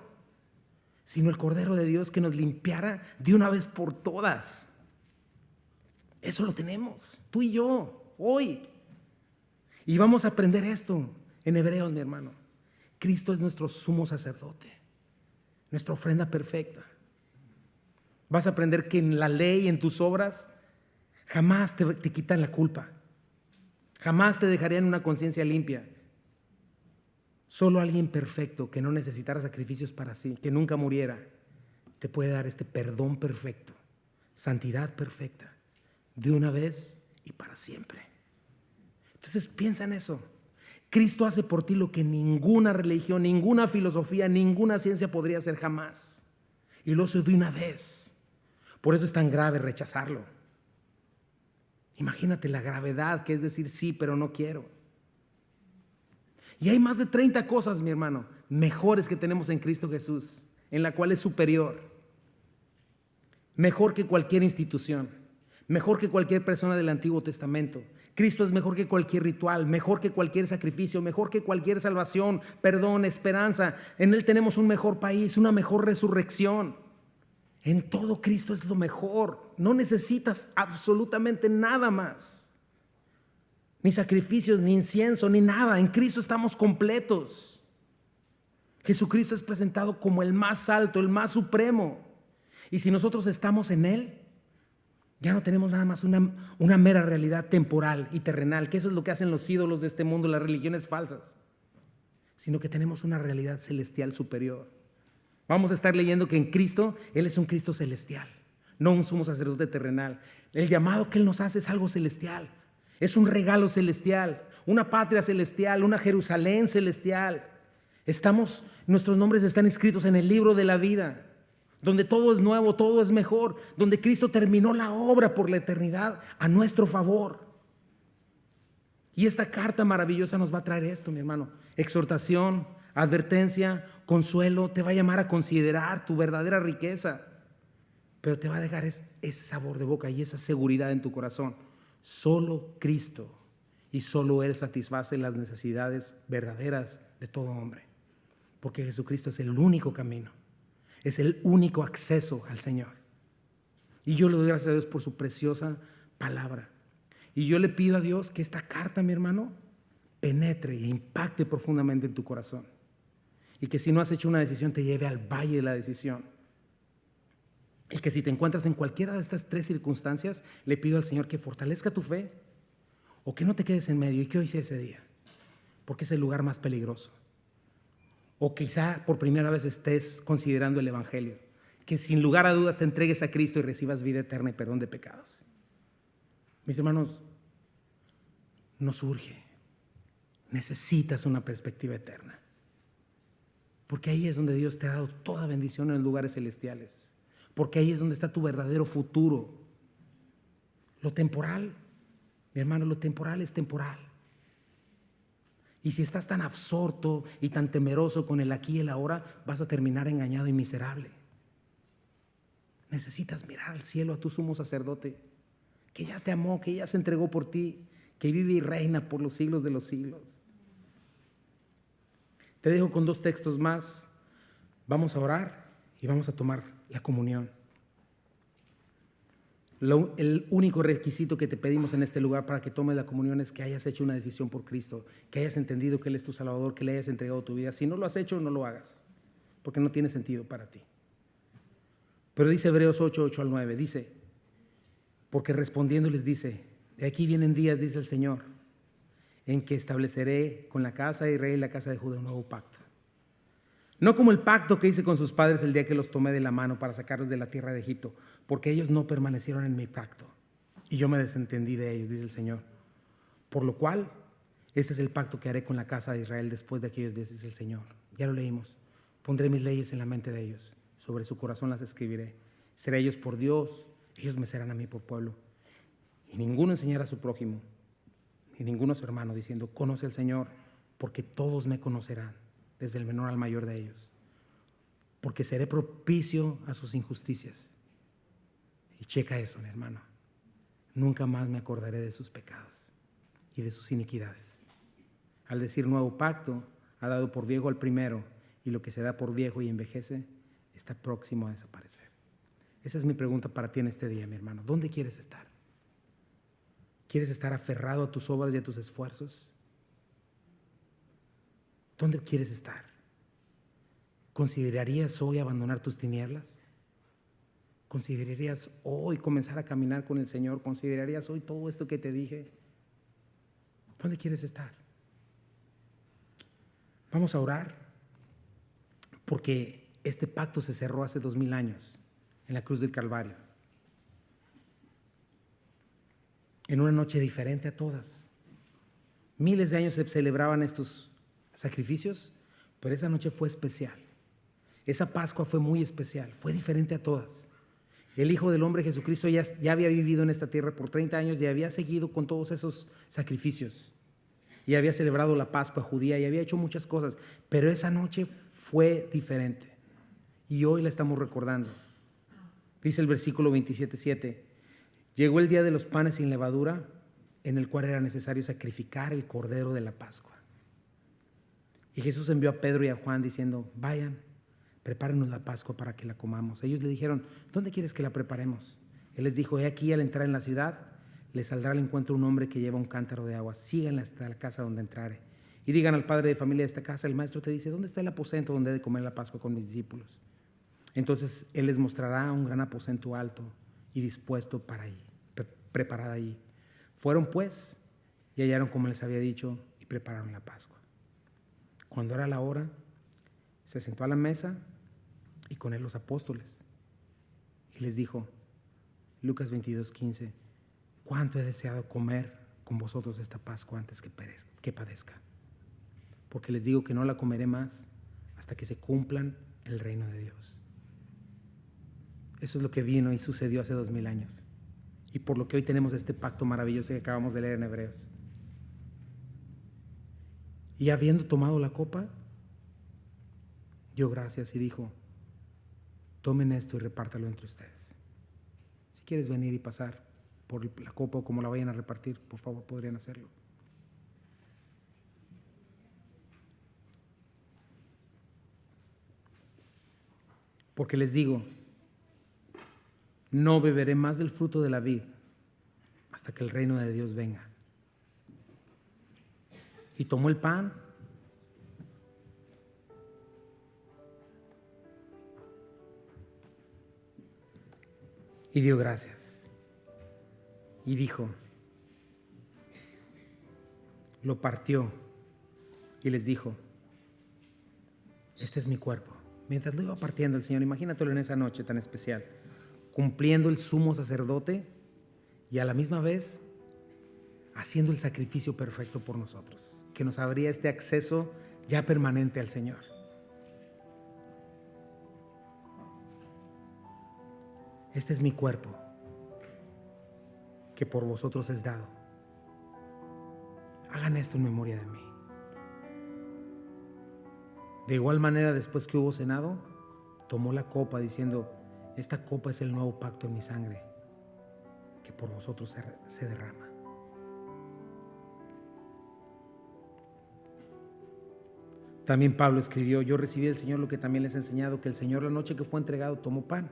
sino el Cordero de Dios que nos limpiara de una vez por todas. Eso lo tenemos, tú y yo, hoy. Y vamos a aprender esto en Hebreos, mi hermano. Cristo es nuestro sumo sacerdote, nuestra ofrenda perfecta. Vas a aprender que en la ley, en tus obras, jamás te quitan la culpa. Jamás te dejarían una conciencia limpia. Solo alguien perfecto que no necesitara sacrificios para sí, que nunca muriera, te puede dar este perdón perfecto, santidad perfecta, de una vez y para siempre. Entonces piensa en eso. Cristo hace por ti lo que ninguna religión, ninguna filosofía, ninguna ciencia podría hacer jamás. Y lo hace de una vez. Por eso es tan grave rechazarlo. Imagínate la gravedad que es decir sí, pero no quiero. Y hay más de 30 cosas, mi hermano, mejores que tenemos en Cristo Jesús, en la cual es superior. Mejor que cualquier institución, mejor que cualquier persona del Antiguo Testamento. Cristo es mejor que cualquier ritual, mejor que cualquier sacrificio, mejor que cualquier salvación, perdón, esperanza. En Él tenemos un mejor país, una mejor resurrección. En todo Cristo es lo mejor. No necesitas absolutamente nada más. Ni sacrificios, ni incienso, ni nada. En Cristo estamos completos. Jesucristo es presentado como el más alto, el más supremo. Y si nosotros estamos en Él, ya no tenemos nada más una mera realidad temporal y terrenal, que eso es lo que hacen los ídolos de este mundo, las religiones falsas, sino que tenemos una realidad celestial superior. Vamos a estar leyendo que en Cristo, Él es un Cristo celestial, no un sumo sacerdote terrenal. El llamado que Él nos hace es algo celestial, es un regalo celestial, una patria celestial, una Jerusalén celestial. Nuestros nombres están inscritos en el libro de la vida, donde todo es nuevo, todo es mejor, donde Cristo terminó la obra por la eternidad a nuestro favor. Y esta carta maravillosa nos va a traer esto, mi hermano: exhortación, advertencia, consuelo. Te va a llamar a considerar tu verdadera riqueza, pero te va a dejar ese sabor de boca y esa seguridad en tu corazón. Solo Cristo y solo Él satisface las necesidades verdaderas de todo hombre, porque Jesucristo es el único camino. Es el único acceso al Señor. Y yo le doy gracias a Dios por su preciosa palabra. Y yo le pido a Dios que esta carta, mi hermano, penetre e impacte profundamente en tu corazón. Y que si no has hecho una decisión, te lleve al valle de la decisión. Y que si te encuentras en cualquiera de estas 3 circunstancias, le pido al Señor que fortalezca tu fe, o que no te quedes en medio y que hoy sea ese día, porque es el lugar más peligroso. O quizá por primera vez estés considerando el Evangelio, que sin lugar a dudas te entregues a Cristo y recibas vida eterna y perdón de pecados. Mis hermanos, nos urge, necesitas una perspectiva eterna, porque ahí es donde Dios te ha dado toda bendición en los lugares celestiales, porque ahí es donde está tu verdadero futuro. Lo temporal, mi hermano, lo temporal es temporal. Y si estás tan absorto y tan temeroso con el aquí y el ahora, vas a terminar engañado y miserable. Necesitas mirar al cielo, a tu sumo sacerdote, que ya te amó, que ya se entregó por ti, que vive y reina por los siglos de los siglos. Te dejo con 2 textos más. Vamos a orar y vamos a tomar la comunión. El único requisito que te pedimos en este lugar para que tomes la comunión es que hayas hecho una decisión por Cristo, que hayas entendido que Él es tu Salvador, que le hayas entregado tu vida. Si no lo has hecho, no lo hagas, porque no tiene sentido para ti. Pero dice Hebreos 8, 8 al 9, dice, porque respondiendo les dice, de aquí vienen días, dice el Señor, en que estableceré con la casa de Israel y la casa de Judá un nuevo pacto. No como el pacto que hice con sus padres el día que los tomé de la mano para sacarlos de la tierra de Egipto, porque ellos no permanecieron en mi pacto y yo me desentendí de ellos, dice el Señor. Por lo cual, este es el pacto que haré con la casa de Israel después de aquellos días, dice el Señor. Ya lo leímos. Pondré mis leyes en la mente de ellos, sobre su corazón las escribiré. Seré ellos por Dios, ellos me serán a mí por pueblo. Y ninguno enseñará a su prójimo, ni ninguno a su hermano, diciendo, conoce al Señor, porque todos me conocerán, desde el menor al mayor de ellos, porque seré propicio a sus injusticias. Y checa eso, mi hermano, nunca más me acordaré de sus pecados y de sus iniquidades. Al decir nuevo pacto, ha dado por viejo al primero, y lo que se da por viejo y envejece está próximo a desaparecer. Esa es mi pregunta para ti en este día, mi hermano. ¿Dónde quieres estar? ¿Quieres estar aferrado a tus obras y a tus esfuerzos? ¿Dónde quieres estar? ¿Considerarías hoy abandonar tus tinieblas? ¿Considerarías hoy comenzar a caminar con el Señor? ¿Considerarías hoy todo esto que te dije? ¿Dónde quieres estar? Vamos a orar, porque este pacto se cerró hace 2000 años en la cruz del Calvario, en una noche diferente a todas. Miles de años se celebraban estos sacrificios, pero esa noche fue especial. Esa Pascua fue muy especial, fue diferente a todas. El Hijo del Hombre, Jesucristo, ya había vivido en esta tierra por 30 años y había seguido con todos esos sacrificios. Y había celebrado la Pascua judía y había hecho muchas cosas, pero esa noche fue diferente. Y hoy la estamos recordando. Dice el versículo 27:7, llegó el día de los panes sin levadura, en el cual era necesario sacrificar el cordero de la Pascua. Y Jesús envió a Pedro y a Juan diciendo, vayan, prepárenos la Pascua para que la comamos. Ellos le dijeron, ¿dónde quieres que la preparemos? Él les dijo, he aquí, al entrar en la ciudad, les saldrá al encuentro un hombre que lleva un cántaro de agua. Síganle hasta la casa donde entrare. Y digan al padre de familia de esta casa, el maestro te dice, ¿dónde está el aposento donde he de comer la Pascua con mis discípulos? Entonces Él les mostrará un gran aposento alto y dispuesto para allí, preparado allí. Fueron pues y hallaron como les había dicho y prepararon la Pascua. Cuando era la hora, se sentó a la mesa y con él los apóstoles. Y les dijo, Lucas 22:15, cuánto he deseado comer con vosotros esta Pascua antes que padezca. Porque les digo que no la comeré más hasta que se cumplan el reino de Dios. Eso es lo que vino y sucedió hace 2000 años. Y por lo que hoy tenemos este pacto maravilloso que acabamos de leer en Hebreos. Y habiendo tomado la copa, dio gracias y dijo, tomen esto y repártalo entre ustedes. Si quieres venir y pasar por la copa o como la vayan a repartir, por favor, podrían hacerlo. Porque les digo, no beberé más del fruto de la vid hasta que el reino de Dios venga. Y tomó el pan y dio gracias. Y dijo, lo partió y les dijo, este es mi cuerpo. Mientras lo iba partiendo el Señor, imagínatelo en esa noche tan especial, cumpliendo el sumo sacerdote y a la misma vez haciendo el sacrificio perfecto por nosotros, que nos abría este acceso ya permanente al Señor. Este es mi cuerpo, que por vosotros es dado. Hagan esto en memoria de mí. De igual manera, después que hubo cenado, tomó la copa diciendo: esta copa es el nuevo pacto en mi sangre, que por vosotros se derrama. También Pablo escribió: yo recibí del Señor lo que también les he enseñado, que el Señor, la noche que fue entregado, tomó pan.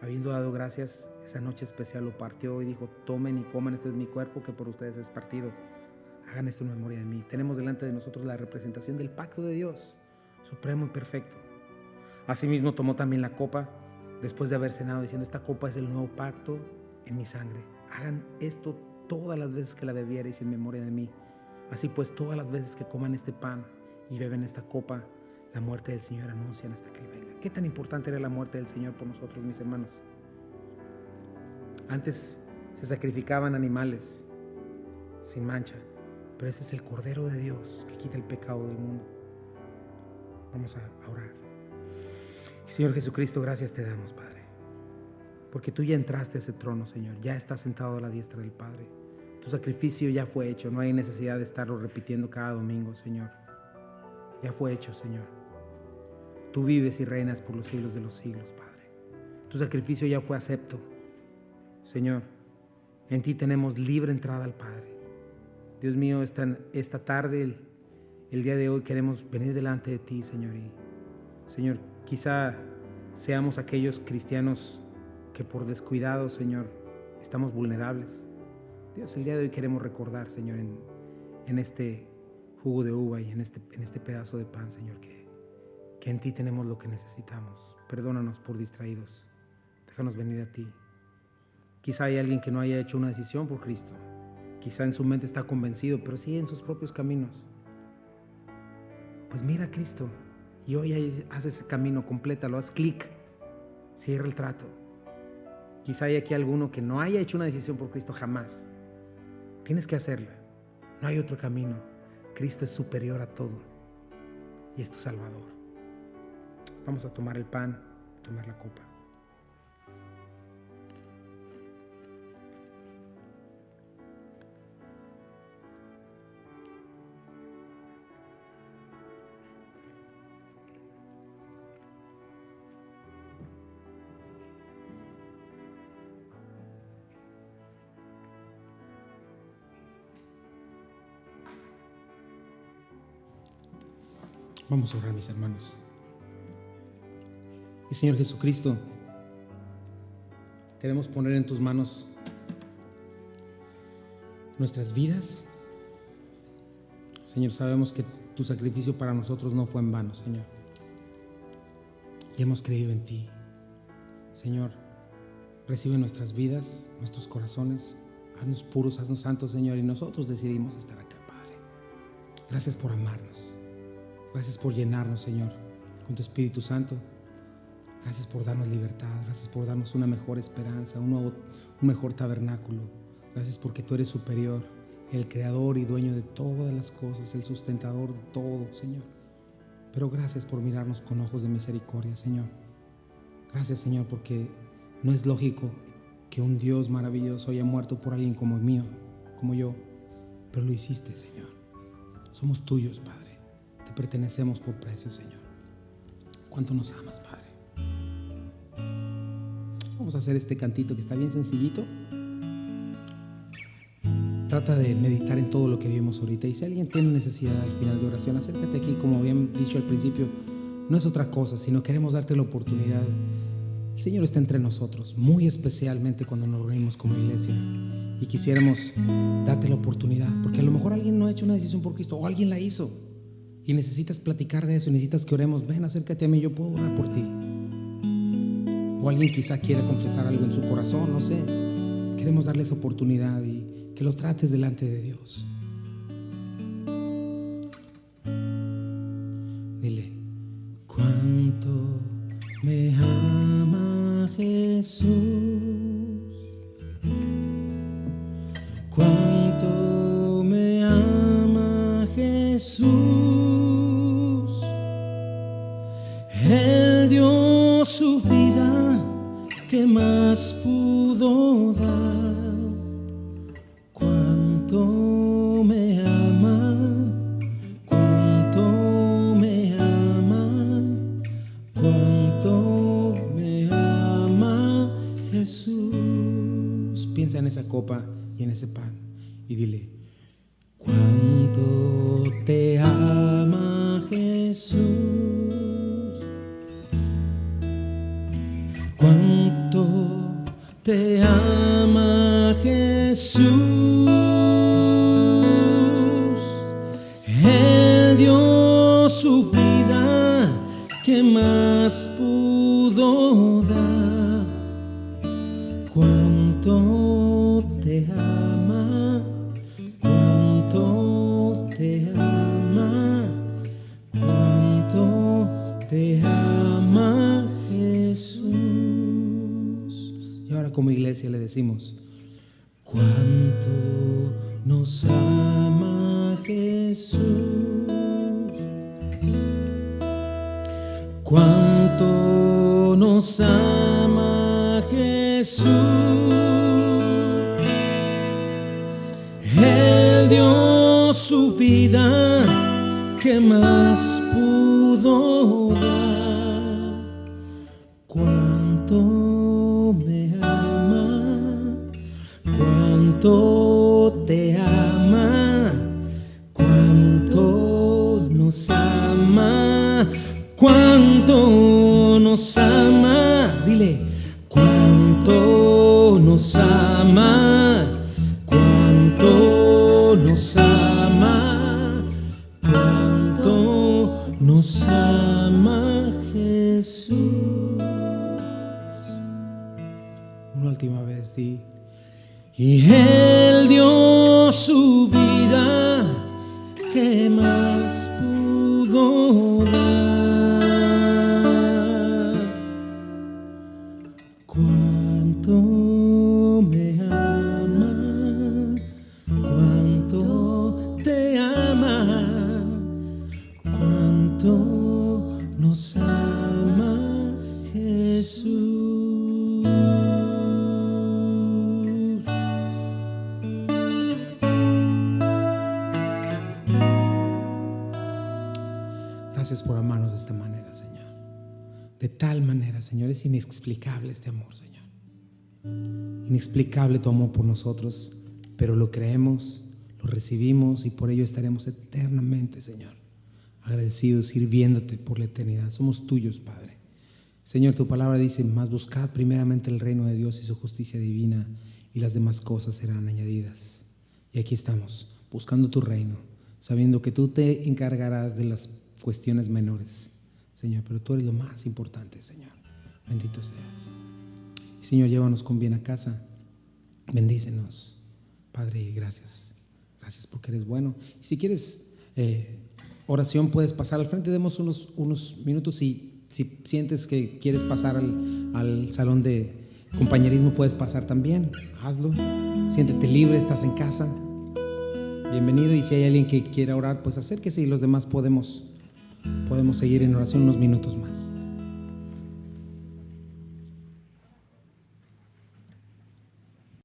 Habiendo dado gracias, esa noche especial lo partió y dijo: tomen y coman, esto es mi cuerpo que por ustedes es partido. Hagan esto en memoria de mí. Tenemos delante de nosotros la representación del pacto de Dios, supremo y perfecto. Asimismo tomó también la copa después de haber cenado, diciendo: esta copa es el nuevo pacto en mi sangre. Hagan esto todas las veces que la bebiereis en memoria de mí. Así pues, todas las veces que coman este pan y beben esta copa, la muerte del Señor anuncian hasta que Él venga. ¿Qué tan importante era la muerte del Señor por nosotros, mis hermanos? Antes se sacrificaban animales sin mancha, pero ese es el Cordero de Dios que quita el pecado del mundo. Vamos a orar. Señor Jesucristo, gracias te damos, Padre, porque tú ya entraste a ese trono, Señor. Ya estás sentado a la diestra del Padre. Tu sacrificio ya fue hecho. No hay necesidad de estarlo repitiendo cada domingo, Señor. Ya fue hecho, Señor. Tú vives y reinas por los siglos de los siglos, Padre. Tu sacrificio ya fue acepto, Señor. En ti tenemos libre entrada al Padre. Dios mío, esta tarde, el día de hoy, queremos venir delante de ti, Señor. Y, Señor, quizá seamos aquellos cristianos que por descuidado, Señor, estamos vulnerables. Dios, el día de hoy queremos recordar, Señor, en este jugo de uva y en este pedazo de pan, Señor, que en ti tenemos lo que necesitamos. Perdónanos por distraídos. Déjanos venir a ti. Quizá hay alguien que no haya hecho una decisión por Cristo. Quizá en su mente está convencido, pero sigue en sus propios caminos. Pues mira a Cristo y hoy haz ese camino, complétalo, haz clic, cierra el trato. Quizá hay aquí alguno que no haya hecho una decisión por Cristo jamás. Tienes que hacerla. No hay otro camino. Cristo es superior a todo y es tu Salvador. Vamos a tomar el pan, tomar la copa. Vamos a orar, mis hermanos. Y Señor Jesucristo, queremos poner en tus manos nuestras vidas. Señor, sabemos que tu sacrificio para nosotros no fue en vano, Señor. Y hemos creído en ti. Señor, recibe nuestras vidas, nuestros corazones. Haznos puros, haznos santos, Señor. Y nosotros decidimos estar acá, Padre. Gracias por amarnos. Gracias por llenarnos, Señor, con tu Espíritu Santo. Gracias por darnos libertad. Gracias por darnos una mejor esperanza, un mejor tabernáculo. Gracias porque tú eres superior, el creador y dueño de todas las cosas, el sustentador de todo, Señor. Pero gracias por mirarnos con ojos de misericordia, Señor. Gracias, Señor, porque no es lógico que un Dios maravilloso haya muerto por alguien como yo, pero lo hiciste, Señor. Somos tuyos, Padre. Te pertenecemos por precio, Señor. ¿Cuánto nos amas, Padre? Vamos a hacer este cantito que está bien sencillito. Trata de meditar en todo lo que vimos ahorita. Y si alguien tiene necesidad al final de oración, acércate aquí. Como habían dicho al principio, no es otra cosa, sino queremos darte la oportunidad. El Señor está entre nosotros, muy especialmente cuando nos reunimos como iglesia. Y quisiéramos darte la oportunidad, porque a lo mejor alguien no ha hecho una decisión por Cristo, o alguien la hizo. Y necesitas platicar de eso, necesitas que oremos. Ven, acércate a mí, yo puedo orar por ti. O alguien quizá quiera confesar algo en su corazón, no sé. Queremos darle esa oportunidad y que lo trates delante de Dios. Dile: cuánto me ama Jesús, cuánto me ama Jesús. Él dio su vida, ¿qué más pudo dar? Cuánto me ama, cuánto me ama. Piensa en esa copa y en ese pan y dile: cuánto te ama Jesús, cuánto te ama Jesús. Él dio su vida, ¿qué más pudo dar? Cuánto te ama, cuánto te ama, cuánto te ama Jesús. Y ahora como iglesia le decimos: cuánto nos ama Jesús, cuánto nos ama Jesús. Él dio su vida, ¿qué más pudo dar? Cuánto me ama, cuánto te ama, cuánto nos ama, cuánto nos ama. Dile: cuánto nos ama, cuánto nos ama, cuánto nos ama Jesús. Una última vez di: y Él dio su vida, ¿qué más pudo dar? Cuánto me ama, cuánto te ama, cuánto nos ama Jesús. Gracias por amarnos de esta manera, Señor. De tal manera, Señor, es inexplicable este amor, Señor. Inexplicable tu amor por nosotros, pero lo creemos, lo recibimos y por ello estaremos eternamente, Señor, agradecidos, sirviéndote por la eternidad. Somos tuyos, Padre. Señor, tu palabra dice: mas buscad primeramente el reino de Dios y su justicia divina, y las demás cosas serán añadidas. Y aquí estamos, buscando tu reino, sabiendo que tú te encargarás de las cuestiones menores, Señor, pero tú eres lo más importante, Señor. Bendito seas. Señor, llévanos con bien a casa. Bendícenos, Padre, y gracias. Gracias porque eres bueno. Y si quieres oración, puedes pasar al frente. Demos unos minutos. Si sientes que quieres pasar al salón de compañerismo, puedes pasar también. Hazlo. Siéntete libre, estás en casa. Bienvenido. Y si hay alguien que quiera orar, pues acérquese, y los demás podemos seguir en oración unos minutos más.